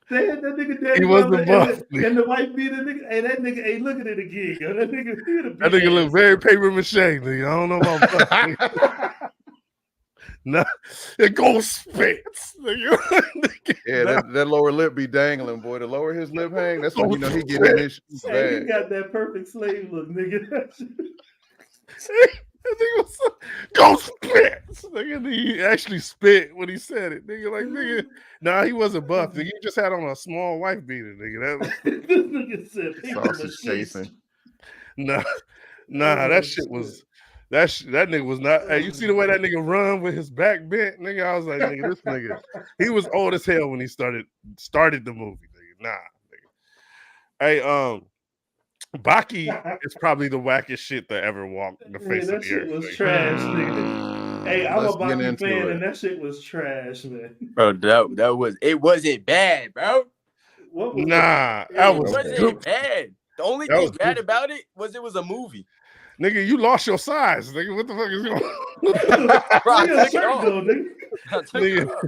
They had that nigga He Danny wasn't Glover buff. and the white beater nigga. Hey, that nigga, hey, look at it again, yo. That nigga, he had a big That nigga ass. look very paper mache, nigga. I don't know about buff. Nigga. Nah, it goes spits. Nigga. Yeah, that lower lip be dangling, boy. The lower his lip hang, that's when you know he get in his shoes Hey, he bad. got that perfect slave look, nigga. That nigga was go spits. Nigga, he actually spit when he said it. Nigga, like nigga, nah, he wasn't buff. Nigga, he just had on a small wife beater. Nigga, that This nigga said paper Sausage mache. casing. nah, Oh, that shit was that nigga was not. Hey, you see the way that nigga run with his back bent, nigga? I was like, nigga, this nigga, he was old as hell when he started the movie, nigga. Nah, nigga. Hey, Baki is probably the wackest shit that ever walked the face that of the shit earth. was Nigga. trash, nigga. Hey, I'm Let's a get Baki into fan, it. and that shit was trash, man. Bro, that was it. Wasn't bad, bro. What was Nah, the, that It was wasn't goofy. bad. The only That thing was bad goofy. about it was a movie. Nigga, you lost your size, nigga. What the fuck is going on? Bro, I Where your took it shirt off. go, nigga? I took Nigga. it off.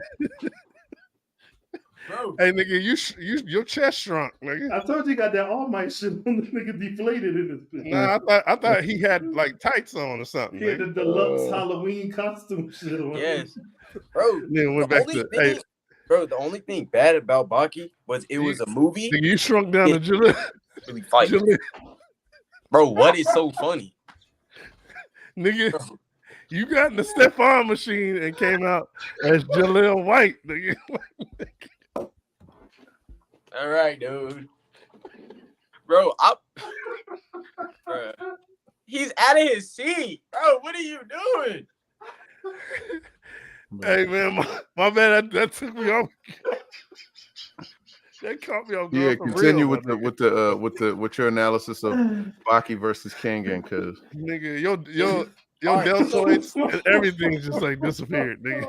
Bro, Hey, nigga, your chest shrunk, nigga. I told you got that All Might shit on. The nigga deflated in his bitch. Nah, I thought he had like tights on or something. He had the Nigga. deluxe Halloween costume shit on. yes. Bro, Then went back to hey, the only thing bad about Baki was it was a movie. nigga, you shrunk down to Jaleel. Really fight. Bro, what is so funny? Nigga, you got in the Stefan machine and came out as Jaleel White, nigga. All right, dude. Bro, he's out of his seat. Bro, what are you doing? Hey man, my bad. That took me off. That caught me off guard. Yeah, for continue real, with your analysis of Baki versus Kengan, cause nigga, your Alright. deltoids and everything just like disappeared, nigga.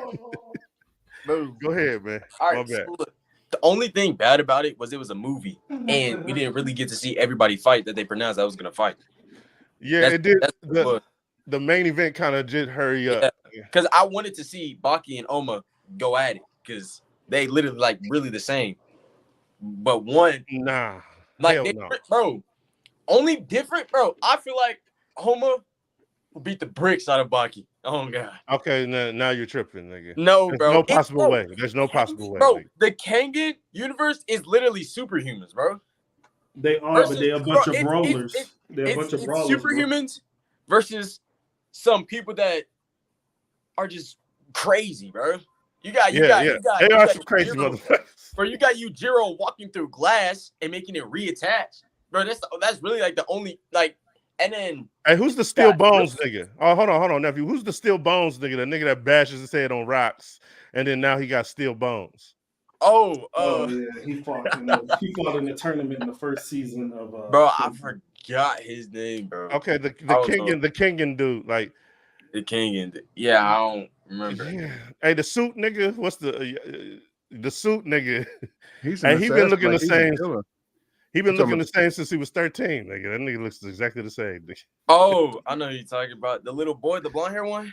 Bro. Go ahead, man. All My right, bad. so look, the only thing bad about it was it was a movie, and we didn't really get to see everybody fight that they pronounced I was gonna fight. Yeah, it did. That's what it was. The main event kind of did hurry up. Because I wanted to see Baki and Oma go at it because they literally like really the same. But one, Nah, like hell they, no. bro, only different, bro. I feel like Oma will beat the bricks out of Baki. Oh god. Okay, now you're tripping, nigga. No, There's bro. no possible way. There's no possible way, bro. nigga. The Kangen universe is literally superhumans, bro. They are, but they're a bunch of brawlers. They're a bunch of brawlers. Superhumans versus some people that are just crazy, bro. You got They are some crazy motherfuckers. Bro, you got Yujiro walking through glass and making it reattach. Bro, that's really like the only like, and then hey, who's the Steel Bones nigga? Oh, hold on, nephew. Who's the Steel Bones nigga? The nigga that bashes his head on rocks, and then now he got Steel Bones. Oh yeah, he fought in the tournament in the first season of bro, I forgot his name, bro. Okay, the I was the King and dude, like the king and yeah, I don't remember. yeah. Hey, the suit nigga, what's the suit nigga? He's an Hey, he been assassin, looking like the he's a same. killer. He You been talking looking the about same since he was 13. Nigga, that nigga looks exactly the same. Oh, I know who you're talking about. The little boy, the blonde hair one?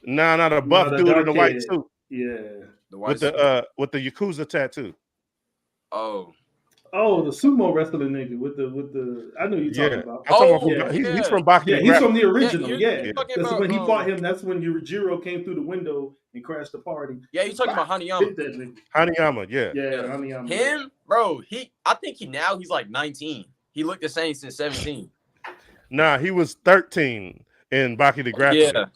Nah, not a buff the dude in dark the white kid. suit Yeah. The white suit. with the Yakuza tattoo. Oh. Oh, the sumo wrestling nigga with the. I know who you're talking Yeah, about. I'm talking about Yeah. he's Yeah. from Baki Yeah, the he's from Grappler. the Yeah, original. you're Yeah, talking because about when he fought him, that's when Yujiro came through the window and crashed the party. yeah, you're talking about Hanayama. Hit that nigga. Hanayama, yeah. Yeah, Hanayama. Him, bro, I think he's like 19. He looked the same since 17. Nah, he was 13 in Baki the Grappler.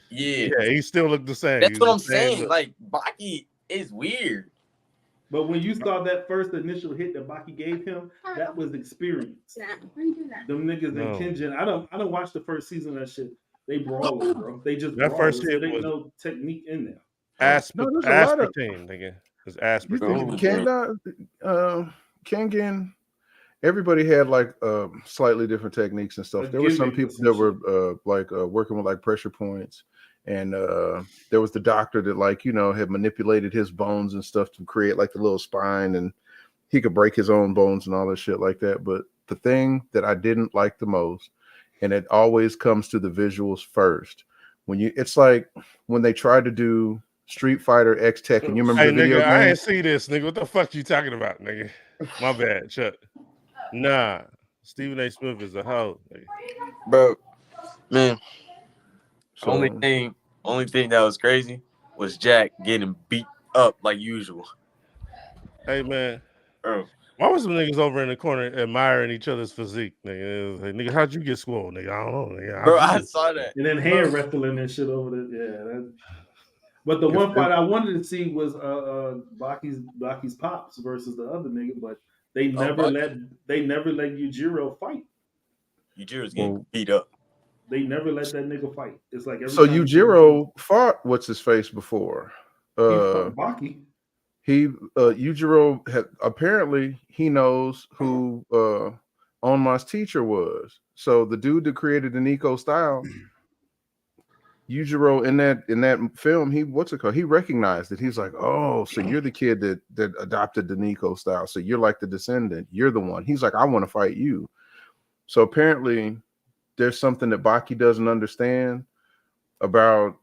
Yeah. Yeah, he still looked the same. That's He what was I'm the same saying. look. Like, Baki is weird. But when you saw that first initial hit that Baki gave him, that was experience. Them niggas in Kenjin, I don't watch the first season of that shit. They brawlers, bro. They just That first brawlers. hit It ain't was no technique in there. no, there's a lot of aspartame, nigga. It's you aspartame. think Kengan, everybody had like slightly different techniques and stuff. A There were some gimmick or people some that shit. were working with like pressure points, and there was the doctor that had manipulated his bones and stuff to create like the little spine, and he could break his own bones and all that shit like that. But the thing that I didn't like the most, and it always comes to the visuals first, it's like when they tried to do Street Fighter X Tekken. You remember Hey, the video nigga, I game? ain't see this, nigga. What the fuck you talking about, nigga? My bad, Chuck. Nah, Stephen A. Smith is a hoe, nigga. Bro, man. So, Only thing that was crazy was Jack getting beat up like usual. Hey, man. Bro. Why was some niggas over in the corner admiring each other's physique, nigga? It was like, nigga, how'd you get swole, nigga? I don't know, nigga. Bro, I saw that. And then hand wrestling and shit over there. Yeah. But the one fight I wanted to see was Baki's pops versus the other nigga, but they never let Yujiro fight. Yujiro's getting beat up. They never let that nigga fight. It's like so Yujiro fought what's his face before. He fought Baki. Yujiro had apparently he knows who Onma's teacher was. So the dude that created the Nico style, Yujiro in that film, he recognized it. He's like, oh, so you're the kid that adopted the Nico style. So you're like the descendant. You're the one. He's like, I want to fight you. So apparently there's something that Baki doesn't understand about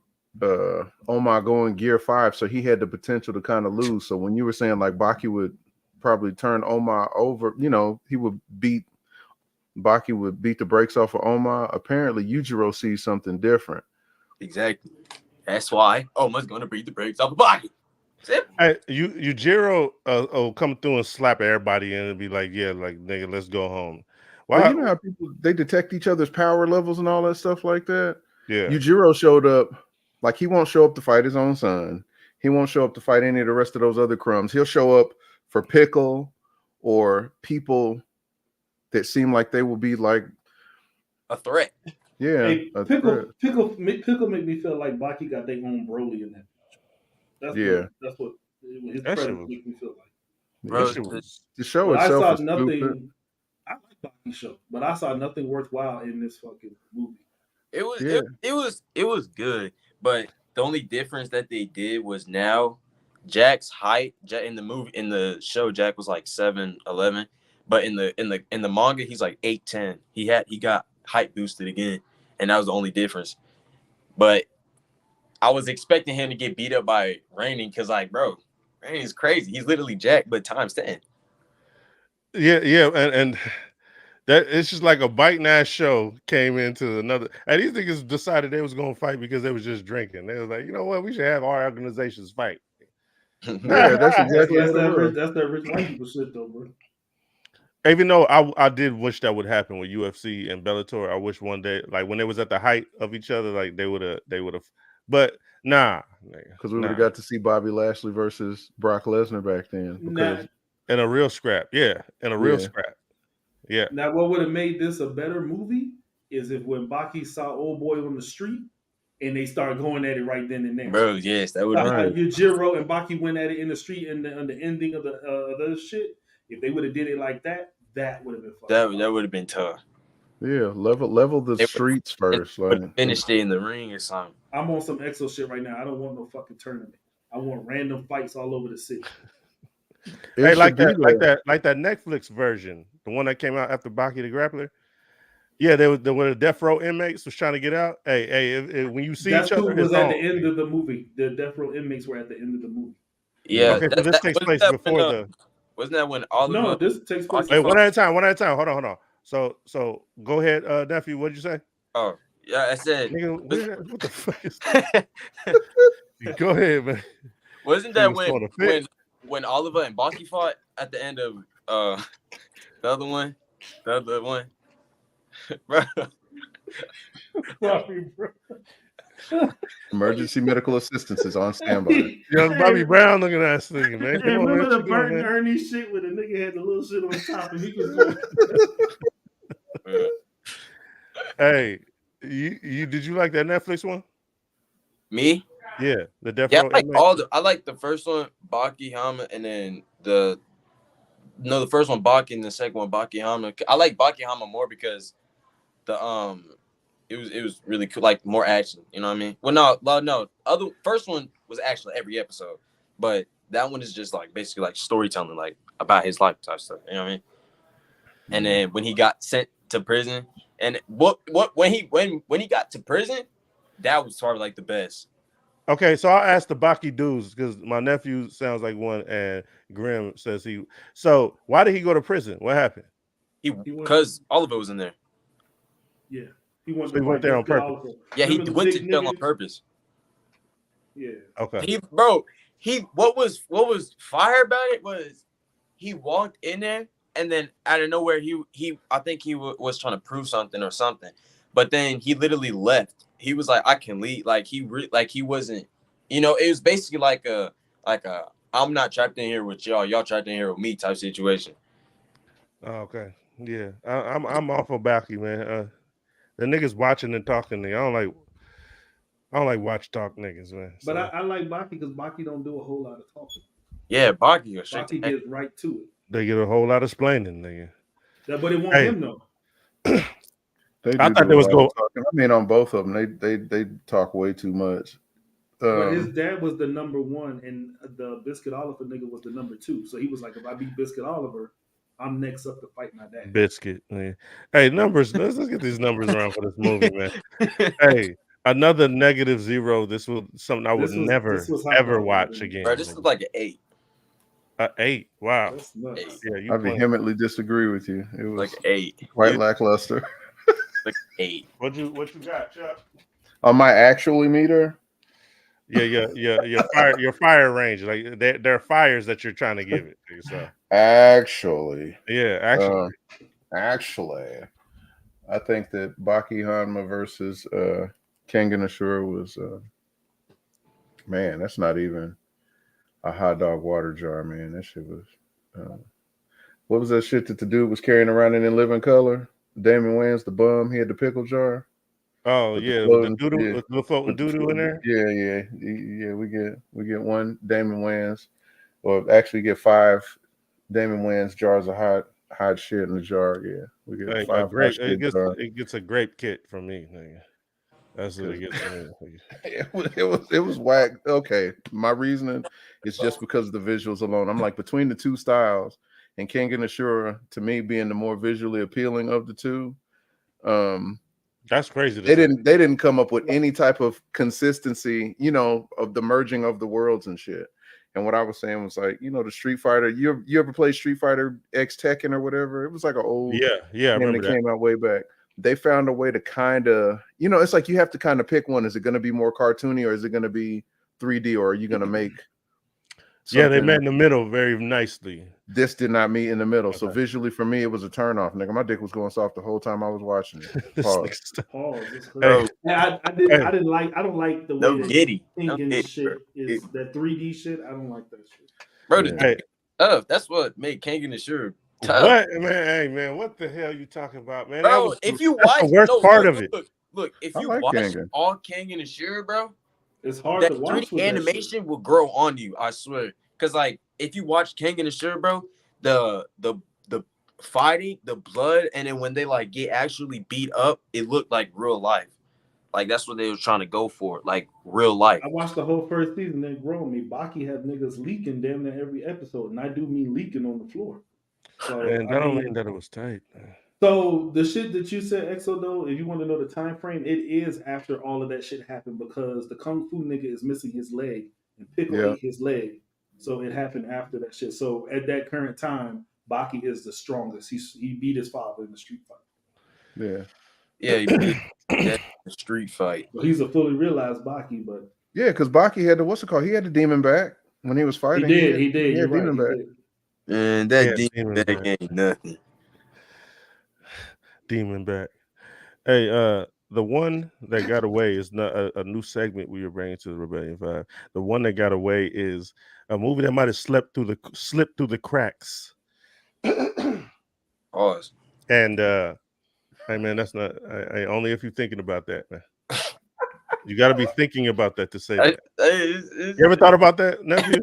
Omar going Gear 5, so he had the potential to kind of lose. So when you were saying like Baki would probably turn Omar over, Baki would beat the brakes off of Omar. Apparently Yujiro sees something different. Exactly. That's why Omar's gonna beat the brakes off of Baki. Hey, Yujiro will come through and slap everybody in and be like, yeah, like nigga, let's go home. Why? Well, you know how people they detect each other's power levels and all that stuff like that? Yeah. Yujiro showed up, like he won't show up to fight his own son. He won't show up to fight any of the rest of those other crumbs. He'll show up for Pickle or people that seem like they will be like a threat. Yeah. Hey, Pickle make me feel like Baki got their own Broly in that. That's what his presence makes me feel like. Bro, the show itself I saw is nothing. stupid. I like Baki's show, but I saw nothing worthwhile in this fucking movie. It was good, but the only difference that they did was now Jack's height in the show Jack was like 7'11", but in the manga he's like 8'10". He got height boosted again, and that was the only difference. But I was expecting him to get beat up by Raining because like, bro, Raining's crazy. He's literally Jack but times 10. Yeah, and that it's just like a biting ass show came into another. And these niggas decided they was gonna fight because they was just drinking. They was like, you know what, we should have our organizations fight. Yeah, that's exactly that's that rich white people shit though, bro. Even though I did wish that would happen with UFC and Bellator. I wish one day, like when they was at the height of each other, like they would have. But nah, because we would have got to see Bobby Lashley versus Brock Lesnar back then. Because in a real scrap, real scrap. Yeah. Now, what would have made this a better movie is if when Baki saw old boy on the street and they start going at it right then and there. Bro, yes, that would How Right. Yujiro and Baki went at it in the street and on the ending of the shit. If they would have did it like that, that would have been fucking. that would have been tough. Yeah, level the They streets first. would Like, finished it in the ring or something. I'm on some EXO shit right now. I don't want no fucking tournament. I want random fights all over the city. it Hey, like should be that Netflix version, the one that came out after Baki the Grappler. Yeah, there was the death row inmates was trying to get out. Hey, if when you see That's each who other, was it's at on. the end of the movie. The death row inmates were at the end of the movie. Yeah, Okay, so this takes wasn't place that before when, the. wasn't that when Oliver? No, this takes place. Wait, one at a time. One at a time. Hold on. So go ahead, nephew. What did you say? Oh, yeah, I said. Nigga, what the fuck is? Go ahead, man. Wasn't He that was throwing a fit. when Oliver and Baki fought at the end of the other one? The other one, bro. Sorry, bro. emergency medical assistance is on standby. Young Bobby Brown looking at this nigga, man. Hey, Come on, man. remember What the you doing, Bert and man? Ernie shit where the nigga had the little shit on top and he was going. Hey, you did you like that Netflix one? Me? Yeah, the death Yeah, row I like inmate. I like the first one, Baki Hama, and then the first one Baki and the second one Baki Hama. I like Baki Hama more because the it was really cool, like more action. You know what I mean? Well, no. Other first one was actually every episode, but that one is just like basically like storytelling, like about his life type stuff. You know what I mean? And then when he got sent to prison, and when he got to prison, that was probably like the best. Okay, so I'll ask the Baki dudes because my nephew sounds like one, and Grim says he. So why did he go to prison? What happened? Because Oliver was in there. Yeah, he wanted So he to went fight there on Good purpose. Oliver. Yeah, he Remember the went to big jail on nigga? purpose. Yeah. Okay. What was fire about it was he walked in there and then out of nowhere he I think he was trying to prove something or something, but then he literally left. He was like, I can leave. Like he wasn't, it was basically like a I'm not trapped in here with y'all trapped in here with me type situation. Oh, okay. Yeah, I'm off of Baki, man. The niggas watching and talking. I don't like watch talk niggas, man. But So I like Baki because Baki don't do a whole lot of talking. Yeah, Baki goes straight to Baki gets right to it. they get a whole lot of explaining, nigga. But it won't Hey. him though. They I do thought do there a was lot go. of talking. I mean, on both of them, they talk way too much. But his dad was the number one, and the Biscuit Oliver nigga was the number two. So he was like, if I beat Biscuit Oliver, I'm next up to fight my dad. Biscuit, man. Hey, numbers. Let's get these numbers around for this movie, man. Hey, another -0. This was something I would never ever watch again. Bro, this is like an 8. 8. Wow. That's nuts. Yeah, you I playing. vehemently disagree with you. It was Like 8. quite lackluster. Like 8. What you got, Chuck? On my actually meter, Yeah. Your fire range. Like there are fires that you're trying to give it. So actually, actually, I think that Baki Hanma versus Kengan Ashura was man, that's not even a hot dog water jar, man. That shit was what was that shit that the dude was carrying around in living color? Damon Wayans, the bum, he had the pickle jar. oh With yeah, the with the floating- doodle, yeah. with the floating doodoo in there. Yeah. We get one Damon Wayans, or actually get 5 Damon Wayans jars of hot shit in the jar. Yeah, we get Hey, 5 hot shit jars. it gets a grape kit from me, nigga. That's what it gets from me. It was whack. Okay, my reasoning is just because of the visuals alone. I'm like, between the two styles, and Kengan Ashura, to me, being the more visually appealing of the two. That's crazy. They didn't come up with any type of consistency, of the merging of the worlds and shit. And what I was saying was like, the Street Fighter. You ever play Street Fighter X Tekken or whatever? It was like an old yeah. I game remember that that. came out way back. They found a way to kind of, it's like you have to kind of pick one. Is it going to be more cartoony or is it going to be 3D, or are you going to make? Yeah, they met in the middle very nicely. This did not meet in the middle. Okay. So visually for me, it was a turn off, nigga. My dick was going soft the whole time I was watching it. This Pause. nigga- Pause. It's Hey. crazy. I don't like the way No that giddy. thinking No giddy, shit bro. is that 3D shit. I don't like that shit. Bro, Yeah. Hey, tough. That's what made Kengan Ashura tough. what, man? Hey, man, what the hell you talking about, man? Bro, if you that's watch the worst part of it. look, look, if I you like watch Kangen. all Kangen and Shira, bro, It's hard that to watch 3D with that shit. animation will grow on you. I swear. Cause like if you watch Kangen and Shira, bro, the fighting, the blood, and then when they like get actually beat up, it looked like real life. Like that's what they was trying to go for, like real life. I watched the whole first season. They grow me. Baki had niggas leaking damn near every episode, and I do mean leaking on the floor. So And I that don't mean mean, that it was tight. so the shit that you said, Exo, though, if you want to know the time frame, it is after all of that shit happened because the kung fu nigga is missing his leg and Pickle Yeah. ate his leg. So it happened after that shit. So at that current time, Baki is the strongest. He beat his father in the street fight. Yeah. Yeah, he beat that street fight. So he's a fully realized Baki, but Yeah, because Baki had the what's it called? He had the demon back when he was he fighting. did. He did. He You're had right. demon He back. did. And that Yeah, demon demon back back. ain't nothing. Demon back. Hey, the one that got away is not a new segment we were bringing to the Rebellion 5. The one that got away is a movie that might have slipped through the cracks. Pause. And hey man, that's not only if you're thinking about that, man. You got to be thinking about that to say that. You ever thought about that, nephew?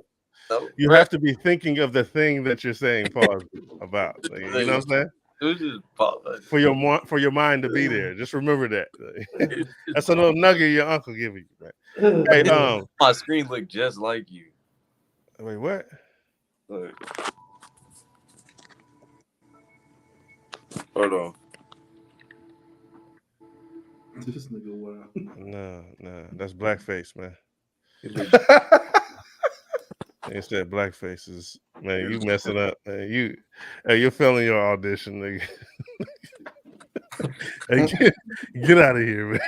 No, You have to be thinking of the thing that you're saying pause about. Like, you know what I'm saying? It was just pause. For your mind to be there. Just remember that. That's a little nugget your uncle giving you, man. Hey, My screen looked just like you. wait, what? Look. Hold on. This nigga wild. No, that's blackface, man. It looked- They said blackface is, man. You messing up, man. You're failing your audition, nigga. Hey, get out of here, man.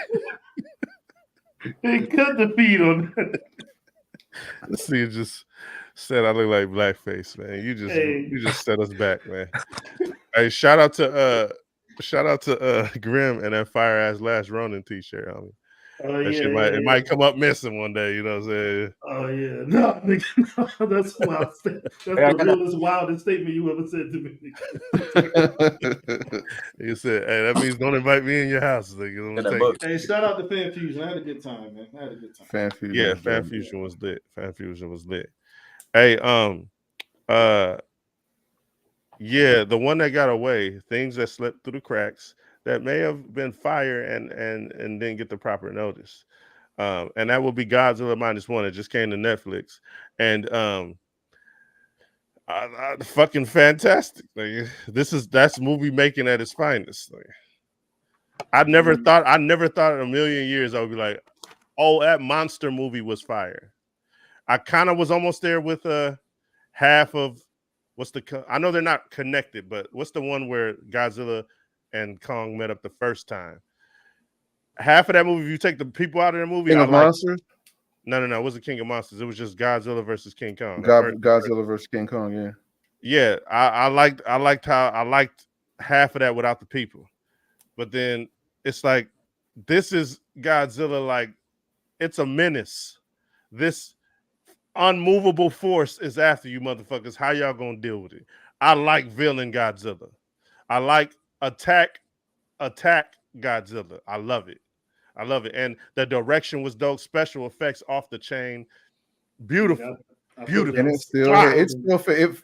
They cut the feed on that. This nigga just said I look like blackface, man. You Hey. just set us back, man. Hey, shout out to Grim and that fire ass Last Ronin t-shirt, homie. Oh That yeah, shit yeah. might come up missing one day, you know what I'm saying? Oh yeah, no, nigga, no, that's wild. That's the realest, wildest statement you ever said to me. You said, hey, that means don't invite me in your house. Like, I'm gonna take it. Hey, shout out to Fan Fusion. I had a good time, man. I had a good time. Fan Fusion. Yeah, Fan Fusion was lit. Fan Fusion was lit. Hey, yeah, the one that got away, things that slipped through the cracks that may have been fire and didn't get the proper notice. And that will be Godzilla -1. It just came to Netflix, and fucking fantastic. Like, that's movie making at its finest. Like, I never thought in a million years I would be like, oh, that monster movie was fire. I kind of was almost there with half of I know they're not connected, but what's the one where Godzilla and Kong met up the first time? Half of that movie, if you take the people out of the movie, King of Monsters? No, it wasn't King of Monsters. It was just Godzilla versus King Kong. Godzilla versus King Kong, yeah. Yeah, I liked half of that without the people. But then it's like, this is Godzilla, like, it's a menace. This unmovable force is after you motherfuckers. How y'all gonna deal with it? I like villain Godzilla. I like attack Godzilla. I love it. And the direction was dope. Special effects off the chain. Beautiful. Beautiful. And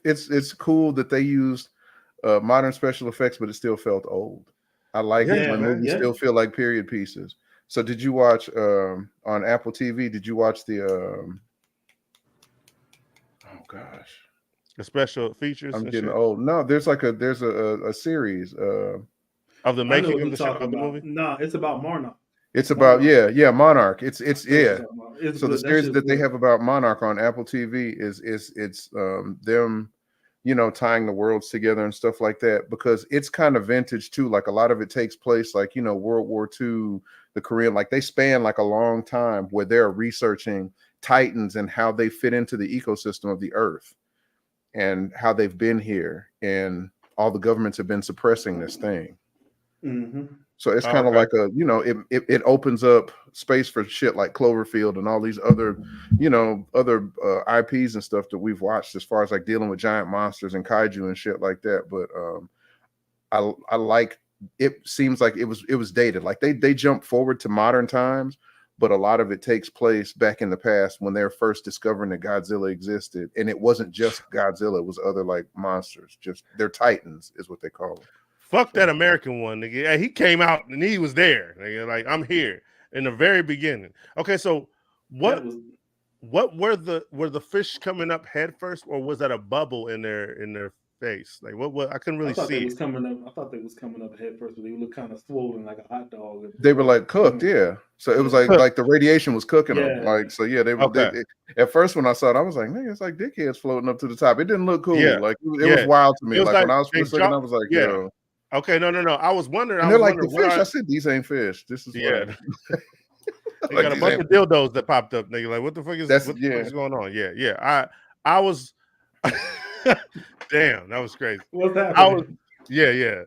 it's cool that they used modern special effects, but it still felt old. I like it when movies still feel like period pieces. So did you watch on Apple TV? Did you watch the oh gosh, the special features? I'm getting old. No, there's a series of the making of the movie. No, it's about Monarch. It's about Monarch. It's yeah. So the series that they good. have about Monarch on Apple TV is them, tying the worlds together and stuff like that, because it's kind of vintage too. Like a lot of it takes place like, World War II, the Korean, like they span like a long time where they're researching Titans and how they fit into the ecosystem of the Earth and how they've been here, and all the governments have been suppressing this thing. Mm-hmm. So it's kind of like it opens up space for shit like Cloverfield and all these other, other IPs and stuff that we've watched as far as like dealing with giant monsters and kaiju and shit like that. But I like it seems like it was dated. Like they jump forward to modern times, but a lot of it takes place back in the past when they're first discovering that Godzilla existed, and it wasn't just Godzilla; it was other like monsters. Just they're titans, is what they call them. Fuck that American one, nigga. Yeah, he came out and he was there. Nigga. Like I'm here in the very beginning. Okay, so That what was what were the fish coming up head first, or was that a bubble in their face? Like what I couldn't I really thought they see was it. coming up. I thought they was coming up head first, but they look kind of swollen like a hot dog. They were like cooked, yeah. So it was Yeah, like the radiation was cooking them. yeah, Like so, yeah. Okay. At first when I saw it, I was like, nigga, it's like dickheads floating up to the top. It didn't look Yeah. cool. Like it was Yeah. wild to me. It was Like like when I was they first looking, I dropped. was like, Yeah. yo. Okay. No. I was wondering. And they're like the What fish. are I said, these ain't fish. This is yeah. like, They like got a these bunch ain't. of dildos that popped up. Nigga, like what the fuck That's is going on? Yeah. I was damn, that was crazy. what's I was happening? yeah.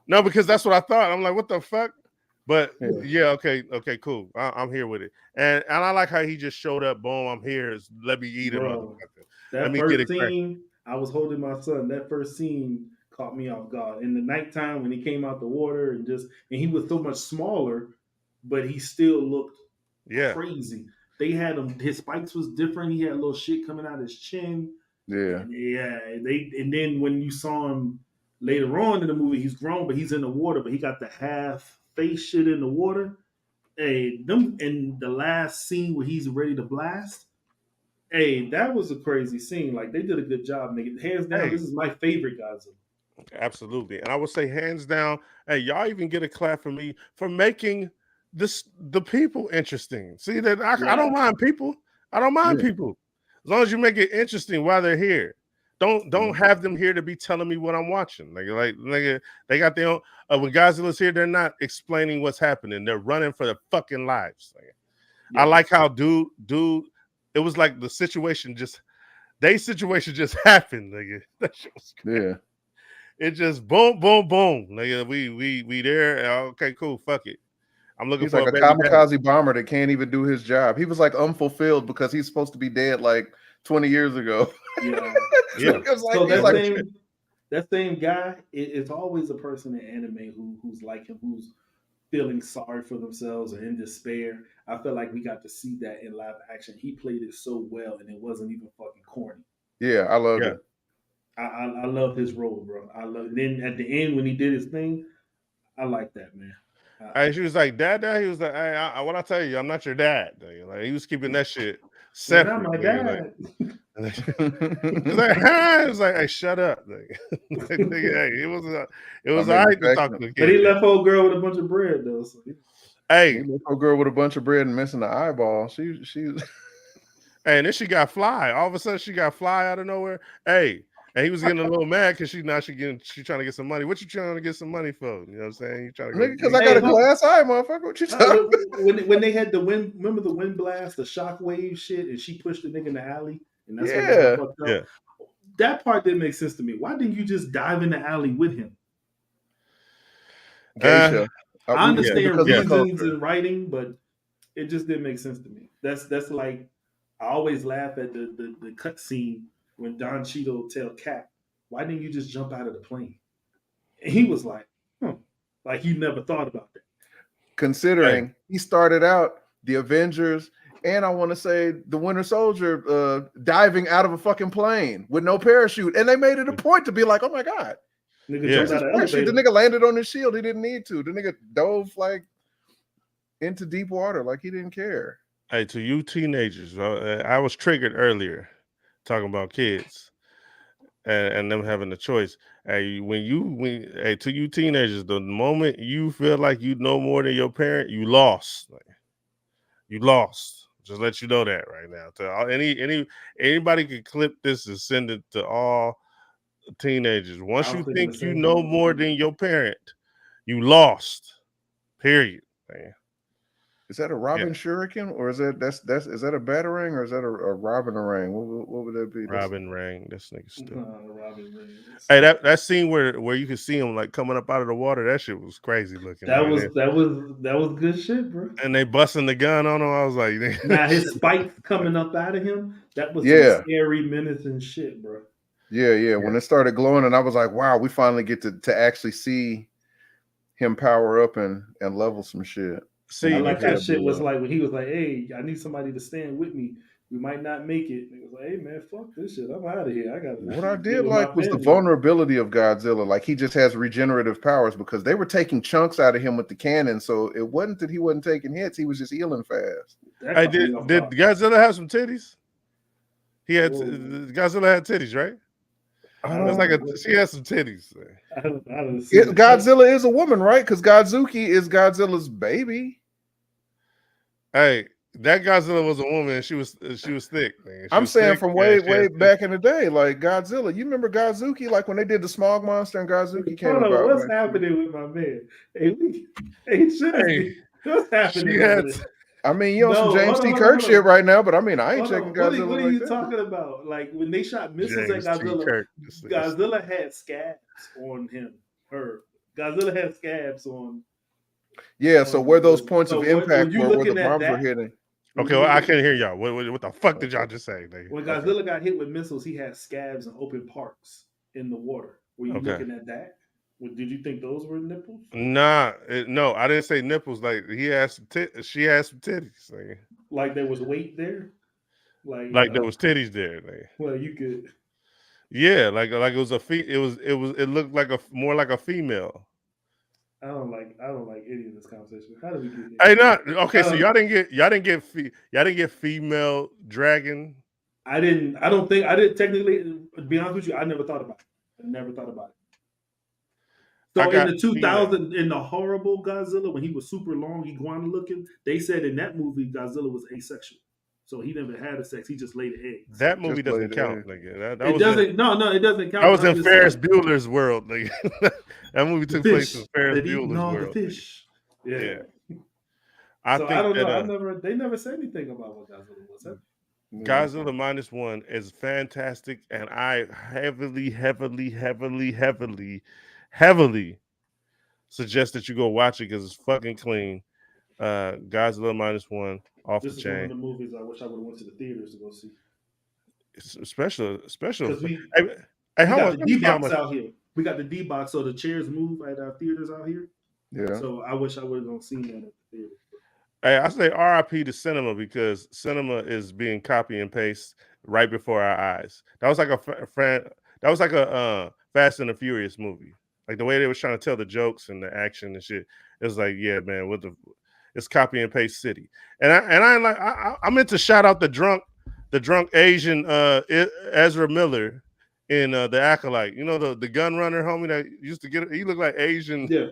No, because that's what I thought. I'm like, what the fuck? But Yeah. okay, cool. I'm here with it. And I like how he just showed up, boom, I'm here. Let me eat it, Bro, motherfucker. Let that me get first it cracked. scene, I was holding my son. That first scene caught me off guard. In the nighttime when he came out the water and he was so much smaller, but he still looked Yeah. crazy. They had him. His spikes was different. He had a little shit coming out his chin. Yeah. And yeah, and then when you saw him later on in the movie, he's grown, but he's in the water, but he got the half face shit in the water. Hey, them in the last scene where he's ready to blast. Hey, that was a crazy scene. Like they did a good job, nigga. Hands down, Hey, this is my favorite Godzilla. absolutely. And I would say hands down, hey, y'all even get a clap for me for making the people interesting. See that I don't Yeah, mind people. I don't mind Yeah. people. As long as you make it interesting while they're here. Don't have them here to be telling me what I'm watching. Like they got their own when Godzilla's here, they're not explaining what's happening. They're running for their fucking lives. Like, I yeah. like how dude, it was like the situation just happened, nigga. That shit was great. Yeah. It just boom, boom, boom. Nigga, we there. Okay, cool. Fuck it. I'm looking He's for like a a baby daddy. kamikaze bomber that can't even do his job. He was like unfulfilled because he's supposed to be dead like 20 years ago. Yeah. Yeah. It was like So he's that like, same guy, it's always a person in anime who's like him, who's feeling sorry for themselves or in despair. I feel like we got to see that in live action. He played it so well, and it wasn't even fucking corny. yeah, I loved Yeah. it. I love his role, bro. I love. Then at the end when he did his thing, I like that, man. And she was like, Dad. He was like, hey, what I tell you, I'm not your dad. Nigga. Like he was keeping that shit You're not separate. my Nigga. Like, dad. he's like, huh? It was like, hey, shut up. Nigga. Like, nigga, hey, it I was all mean, right the to fact talk that to a But he kid. left old girl with a bunch of bread though. So he Hey, left a girl with a bunch of bread and missing the eyeball. She and then she got Fly. All of a sudden, she got Fly out of nowhere. Hey, and he was getting a little mad because she trying to get some money. What you trying to get some money for? You know what I'm saying? You trying to go? nigga, because I got hey, a glass eye, motherfucker. What you talking? when they had the wind, remember the wind blast, the shockwave shit, and she pushed the nigga in the alley, and that's what got him Yeah, fucked Yeah. up. That part didn't make sense to me. Why didn't you just dive in the alley with him? Uh, geisha. I yeah, understand Because of the yeah. reasons culture. in writing, but it just didn't make sense to me. That's like I always laugh at the cut scene when Don Cheadle tell Cap, "Why didn't you just jump out of the plane?" And he was like, like he never thought about that. Hey, Considering he started out the Avengers and I want to say the Winter Soldier diving out of a fucking plane with no parachute, and they made it a point to be like, "Oh my god, Nigga Yeah. jumped where's his out of the parachute?" The elevator. nigga landed on his shield. He didn't need to. The nigga dove like into deep water like he didn't care. hey, to you teenagers, I was triggered earlier talking about kids and them having the choice. Hey, hey, to you teenagers, the moment you feel like you know more than your parent, you lost. Like, you lost. Just let you know that right now. To all, anybody can clip this and send it to all teenagers. I Once was you thinking the think you same know thing. more than your parent, you lost. Period. Man. Is that a Yeah, Robin Shuriken or is that's is that a batarang or is that a Robin Orang? What would that be? That's Robin Rang. This nigga stupid. Robin Williams. Hey, that scene where you could see him like coming up out of the water, that shit was crazy looking. That Nigga. was that was good shit, bro. And they busting the gun on him. I was like, Now his spikes coming up out of him, that was some yeah. scary menacing shit, bro. Yeah. yeah, When it started glowing, and I was like, "Wow, we finally get to actually see him power up and level some shit. See, I And you his like how can head shit blew was up. like when he was like, "Hey, I need somebody to stand with me. We might not make it." And it was like, "Hey, man, fuck this shit. I'm out of here. I got What I to get did with my like was the family." vulnerability of Godzilla. Like he just has regenerative powers because they were taking chunks out of him with the cannon. So it wasn't that he wasn't taking hits; he was just healing fast. That I caught me off did guard. Godzilla have some titties? He had Whoa. Godzilla had titties, right? I I That's don't like don't. know. she has some titties. I don't see it. Godzilla is a woman, right? Because Godzuki is Godzilla's baby. Hey, that Godzilla was a woman. And she was thick, man. She I'm was saying thick. from And she way had titties. back in the day, like Godzilla. You remember Godzuki? Like when they did the Smog Monster and Godzuki came Hold on, about. what's Man. happening with my man? Hey, shit is Hey, be what's happening she over had. there? I mean, you on some No, James T. hold Kirk on. shit right now, but I mean, I ain't Hold checking on. What Godzilla are like you that. talking about? Like when they shot missiles at James T. Godzilla, Kirk. Godzilla had scabs on him. Her Godzilla had scabs Yeah, so on where those the. points So of when impact you were, where the looking at bombs were that, hitting. when Okay, you well, I looking can't hear y'all. What the fuck did y'all Okay. just say, nigga? when Okay. Godzilla got hit with missiles, he had scabs and open parts in the water. Were you Okay. looking at that? Did you think those were nipples? Nah, no, I didn't say nipples. Like he had some she had some titties. Like there was weight there? Like there was titties there. Well, you could. Yeah, like it was it looked like more like a female. I don't like any of this conversation. How did we get here? Hey, not okay. So Um, y'all didn't get female dragon. I didn't. I don't think I didn't technically. To be honest with you, I never thought about it. I never thought about it. I So in got the female. 2000, in the horrible Godzilla, when he was super long, iguana looking, they said in that movie Godzilla was asexual. So he never had a sex. He just laid eggs. That movie Just doesn't laid count, egg. nigga. That It was in doesn't. No, it doesn't that count. was But I'm in just Ferris saying Bueller's world, nigga. That movie the took place in fish Ferris that eating Bueller's all the world, nigga. fish. Yeah. Yeah, I So I think don't know. that I never. They never said anything about what Godzilla was. Yeah. Godzilla -1 is fantastic, and I heavily suggest that you go watch it because it's fucking clean. Godzilla -1 off the This is one of chain. the movies I wish I would have went to the theaters to go see It's special. because we Hey, hey, we how got much? the Let me D see how box much. out here. We got the D box, so the chairs move at our theaters out here. Yeah. So I wish I would have gone seen that at the theater. Hey, I say R.I.P to cinema because cinema is being copy and paste right before our eyes. That was like that was like a Fast and the Furious movie. Like the way they was trying to tell the jokes and the action and shit. It was like, yeah, man, it's copy and paste city. And I meant to shout out the drunk Asian Ezra Miller in the Acolyte. You know the gun runner homie that used to get it. He looked like Yeah,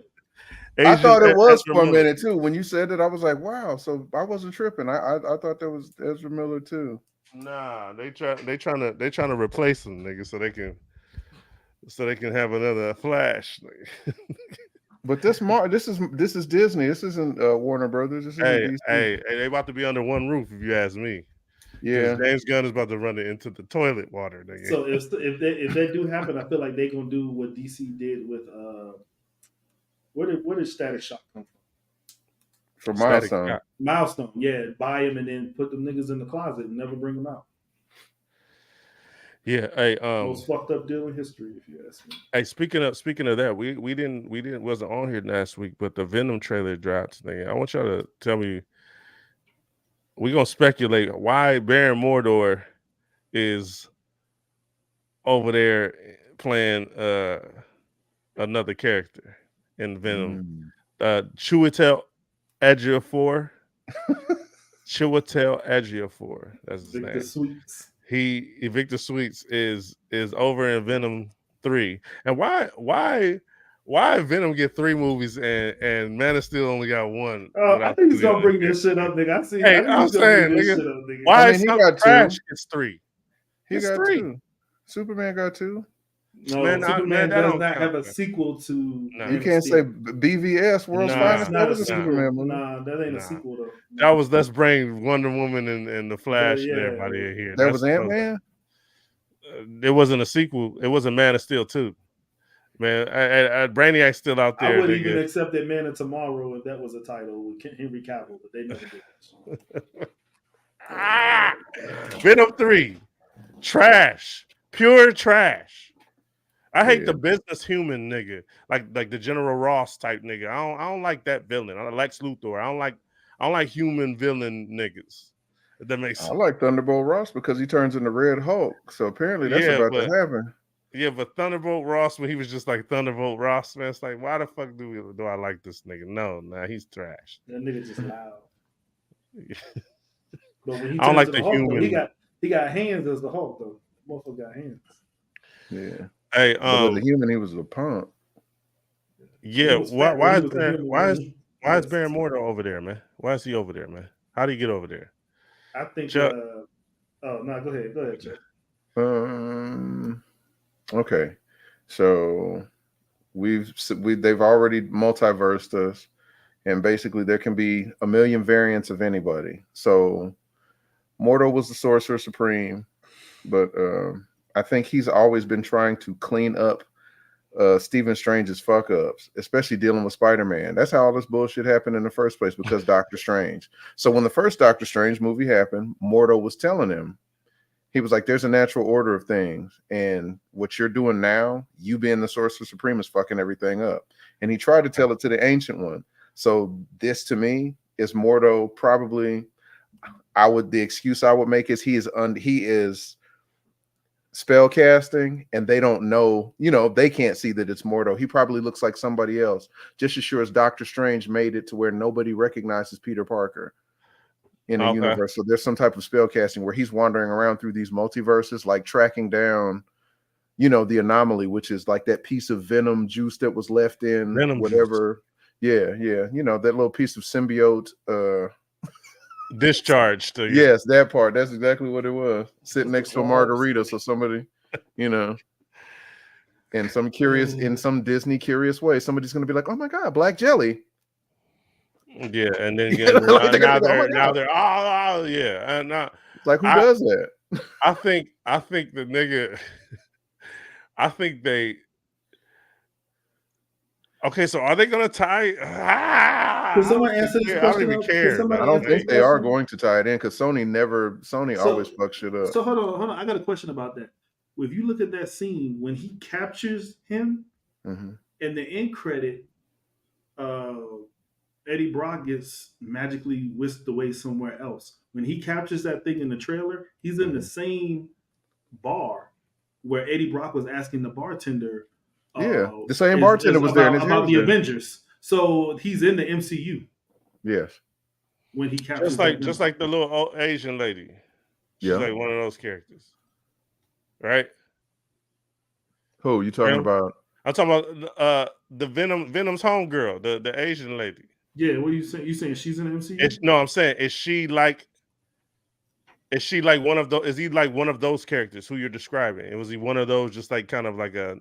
I thought it was Ezra for a Miller. minute too. When you said it, I was like, wow. So I wasn't tripping. I thought that was Ezra Miller too. Nah, they trying to replace him, nigga, so they can have another Flash. But this is Disney. This isn't Warner Brothers. This isn't DC. Hey, they about to be under one roof if you ask me. Because Yeah. James Gunn is about to run it into the toilet water, nigga. so if that do happen, I feel like they're gonna do what DC did with where did Static Shock come For Static Milestone. Shock. from? Milestone, yeah, buy them and then put them niggas in the closet and never bring them out. Yeah, hey, Most fucked up deal in history, if you ask me. hey, speaking of that, we didn't wasn't on here last week, but the Venom trailer dropped, nigga. I want y'all to tell me. We're gonna speculate why Baron Mordor is over there playing another character in Venom. Chiwetel Ejiofor. Chiwetel Ejiofor. That's his Victor name. Sweets. Victor Sweets is over in Venom 3. And why Venom get 3 movies and Man of Steel only got 1 I without think some he's of the gonna other bring this shit up, characters? nigga. Hey, I think I'm he's gonna bring saying, this nigga, shit up, nigga. I why mean, is he something got trash 2. gets 3? He It's got 3. 2. Superman got 2. No, Man, Superman that does don't not have count, a man. sequel to Nah. You Man of can't say Steel. BVS, World's No, it's Finest. That not a was a sequel. Superman movie. Nah, that ain't a Nah. sequel though. That was Let's bring Wonder Woman and the Flash and everybody in here. That That's was Ant-Man? it wasn't a sequel. It wasn't Man of Steel 2. Man, Brainiac's still out I there, would even nigga. accept that Man of Tomorrow if that was a title with Henry Cavill, but they never did that. Venom 3. Trash. Pure trash. I hate Yeah. the business human nigga, like the General Ross type nigga. I don't like that villain. I like Lex Luthor. I don't like human villain niggas. If that makes I sense. like Thunderbolt Ross because he turns into Red Hulk. So apparently that's Yeah, about to but happen. Thunderbolt Ross when he was just like Thunderbolt Ross, man, it's like why the fuck do I like this nigga? No, nah, he's trash. That nigga just loud. But when he I don't turns like to the the Hulk, though, human. he got hands as the Hulk though. Motherfucker got hands. Yeah. Hey, But as a human, he was a punk. yeah, He was fat when he was a human. Why is Baron Mordo over there, man? Why is he over there, man? How do you get over there? I think. Chuck, Oh no, go ahead, Chuck. Okay. So they've already multiversed us, and basically there can be a million variants of anybody. So Mordo was the Sorcerer Supreme, but I think he's always been trying to clean up Stephen Strange's fuck ups, especially dealing with Spider-Man. That's how all this bullshit happened in the first place, because Doctor Strange. So when the first Doctor Strange movie happened, Mordo was telling him, he was like, there's a natural order of things, and what you're doing now, you being the Sorcerer Supreme, is fucking everything up. And he tried to tell it to the Ancient One. So this, to me, is Mordo probably. The excuse I would make is he is spell casting, and they don't know, they can't see that it's Mordo. He probably looks like somebody else, just as sure as Doctor Strange made it to where nobody recognizes Peter Parker in a universe. So there's some type of spell casting where he's wandering around through these multiverses, like tracking down, the anomaly, which is like that piece of venom juice that was left in Venom whatever. Juice. Yeah. That little piece of symbiote discharged. Yes, that part. That's exactly what it was. Sitting next to a margarita. So somebody, in some Disney curious way, somebody's gonna be like, "Oh my god, black jelly." Yeah, and then now they're yeah, and like, who does that? I think the nigga. I think they. Okay, so are they gonna tie? Can someone answer this question? I don't even care. I don't think they are going to tie it in, because Sony always fucks shit up. So hold on. I got a question about that. If you look at that scene when he captures him, in the end credit, Eddie Brock gets magically whisked away somewhere else. When he captures that thing in the trailer, he's in the same bar where Eddie Brock was asking the bartender. The same bartender was there about the Avengers. So he's in the MCU. Yes. When he captures just like the little old Asian lady. She's like one of those characters, right? Who you talking about? I'm talking about the Venom's homegirl, the Asian lady. Yeah, what are you saying? You saying she's in the MCU? No, I'm saying is she like one of those? Is he like one of those characters who you're describing? Was he one of those, just like kind of like a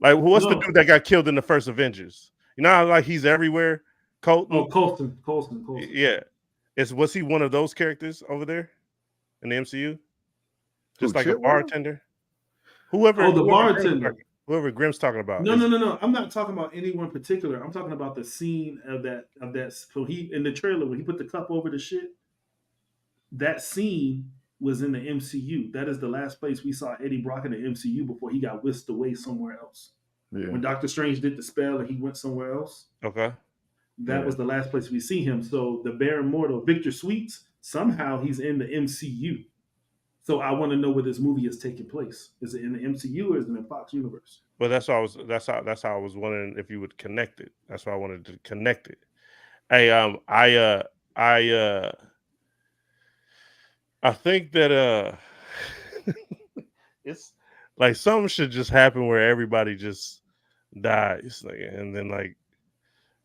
what's the dude that got killed in the first Avengers? You know how like he's everywhere? Colton. Oh, Colton. Yeah, was he one of those characters over there in the MCU? Just like a bartender. Whoever. The bartender. Whoever Grimm's talking about. No. I'm not talking about anyone particular. I'm talking about the scene of that. So he in the trailer when he put the cup over the shit. That scene was in the MCU. That is the last place we saw Eddie Brock in the MCU before he got whisked away somewhere else. Yeah. When Doctor Strange did the spell and he went somewhere else. Okay. That was the last place we see him. So the Baron Mordo, Victor Sweets, somehow he's in the MCU. So I want to know where this movie is taking place. Is it in the MCU or is it in the Fox universe? Well, that's how I was wondering if you would connect it. That's why I wanted to connect it. Hey, I think that it's like something should just happen where everybody just dies, and then like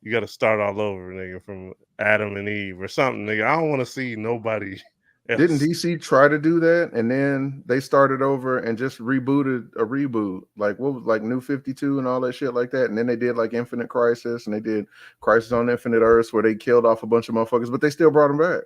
you got to start all over, nigga, from Adam and Eve or something, nigga. I don't want to see nobody else. Didn't DC try to do that, and then they started over and just rebooted a reboot, like what was like New 52 and all that shit like that, and then they did like Infinite Crisis, and they did Crisis on Infinite Earths where they killed off a bunch of motherfuckers, but they still brought them back.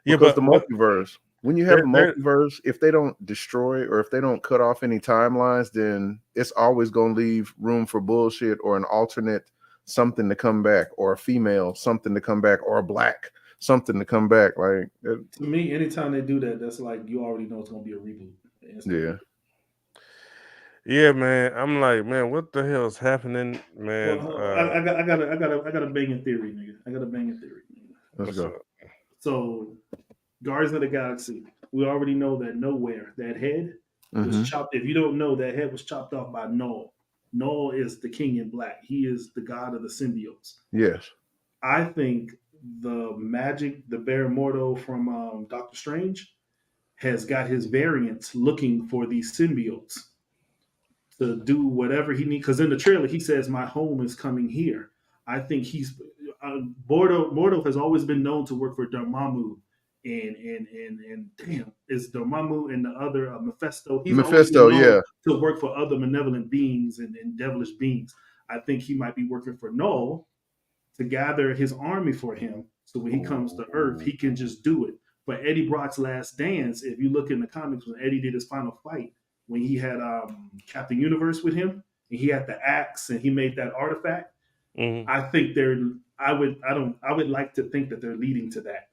Because the multiverse, when you have a multiverse, if they don't destroy or if they don't cut off any timelines, then it's always going to leave room for bullshit or an alternate something to come back, or a female something to come back, or a black something to come back. Like, to me, anytime they do that, that's like you already know it's going to be a reboot. Yeah. Yeah, man. I'm like, man, what the hell is happening, man? Well, I got a banging theory, nigga. I got a banging theory. Let's What's go. up? So, Guardians of the Galaxy. We already know that Nowhere, that head was Mhm. chopped. If you don't know, that head was chopped off by Null. Null is the King in Black. He is the god of the symbiotes. Yes. I think the Bear Mordo from Doctor Strange, has got his variants looking for these symbiotes to do whatever he needs. Because in the trailer, he says, "My home is coming here." I think Mordo. Mordo has always been known to work for Dormammu, and damn, is Dormammu and the other Mephisto. He's always been Mephisto, known yeah. to work for other malevolent beings and devilish beings. I think he might be working for Null to gather his army for him. So when he comes to Earth, he can just do it. But Eddie Brock's last dance, if you look in the comics, when Eddie did his final fight, when he had Captain Universe with him, and he had the axe and he made that artifact, Mhm. I think I would like to think that they're leading to that.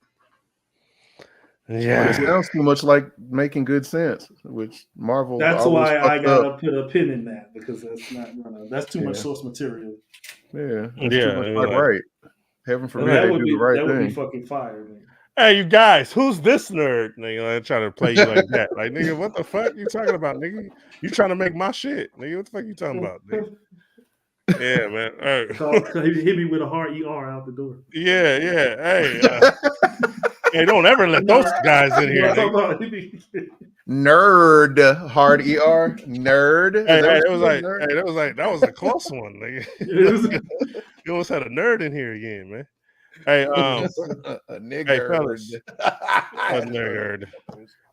But it Yeah. sounds too much like making good sense, which Marvel That's always why I fucks up. gotta put a pin in that, because that's too much Yeah. source material. Yeah, it's Yeah. too much I mean, like like, right. Heaven forbid That they would do the right be thing. fucking fire, man. hey, you guys, who's this nerd? Nigga, like, trying to play you like that. Like, nigga, what the fuck you talking about, nigga? You trying to make my shit, nigga? What the fuck you talking about, nigga? Yeah, man. All right. He hit me with a hard ER out the door. Yeah, yeah. Hey, hey, don't ever let No, those guys in here, no, nigga. no, he be- Nerd, hard ER, nerd. Is Hey, that hey, what it you was said, like, nerd? hey, that was a close one, nigga. it was- You almost had a nerd in here again, man. Hey, A hey, niggard. fellas, a nerd.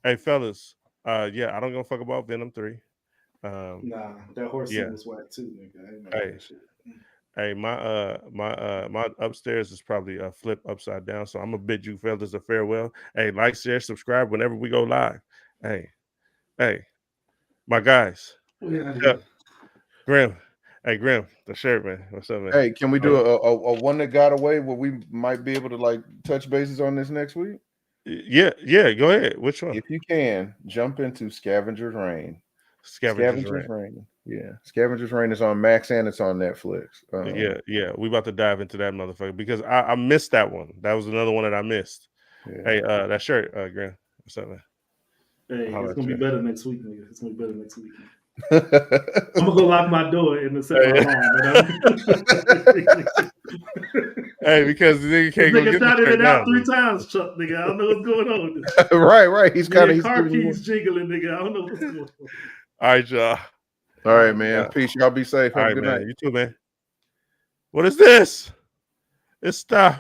Hey, fellas, yeah, I don't give a fuck about Venom 3. nah, that horse Yeah. scene was whack too, nigga. I ain't mad Hey, at that shit. hey, my upstairs is probably a flip upside down, so I'm gonna bid you fellas a farewell. Hey, like, share, subscribe whenever we go live. Hey, hey, my guys. We out Yeah, here. Grim. Hey, Grim, the shirt, man. What's up, man? Hey, can we do a one that got away where we might be able to like touch bases on this next week? Yeah, yeah, go ahead. Which one? If you can, jump into Scavenger's Reign. Scavenger's Rant. Reign. Yeah. Scavenger's Reign is on Max and it's on Netflix. Yeah, we about to dive into that motherfucker because I missed that one. That was another one that I missed. Yeah. Hey, that shirt, Grant. What's up, man? Hey, Holla it's at gonna be you. better next week, nigga. It's gonna be better next week. I'm gonna go lock my door and set my alarm. Hey, because the nigga This can't go nigga get the started shirt it now. out 3 times, Chuck, nigga. I don't know what's going on. right. He's Car giving you keys jingling, nigga. I don't know what's going on. All right, y'all. All right, man. Yeah. Peace. Y'all be safe. All Have a right, good man. night. You too, man. What is this? It's stuff.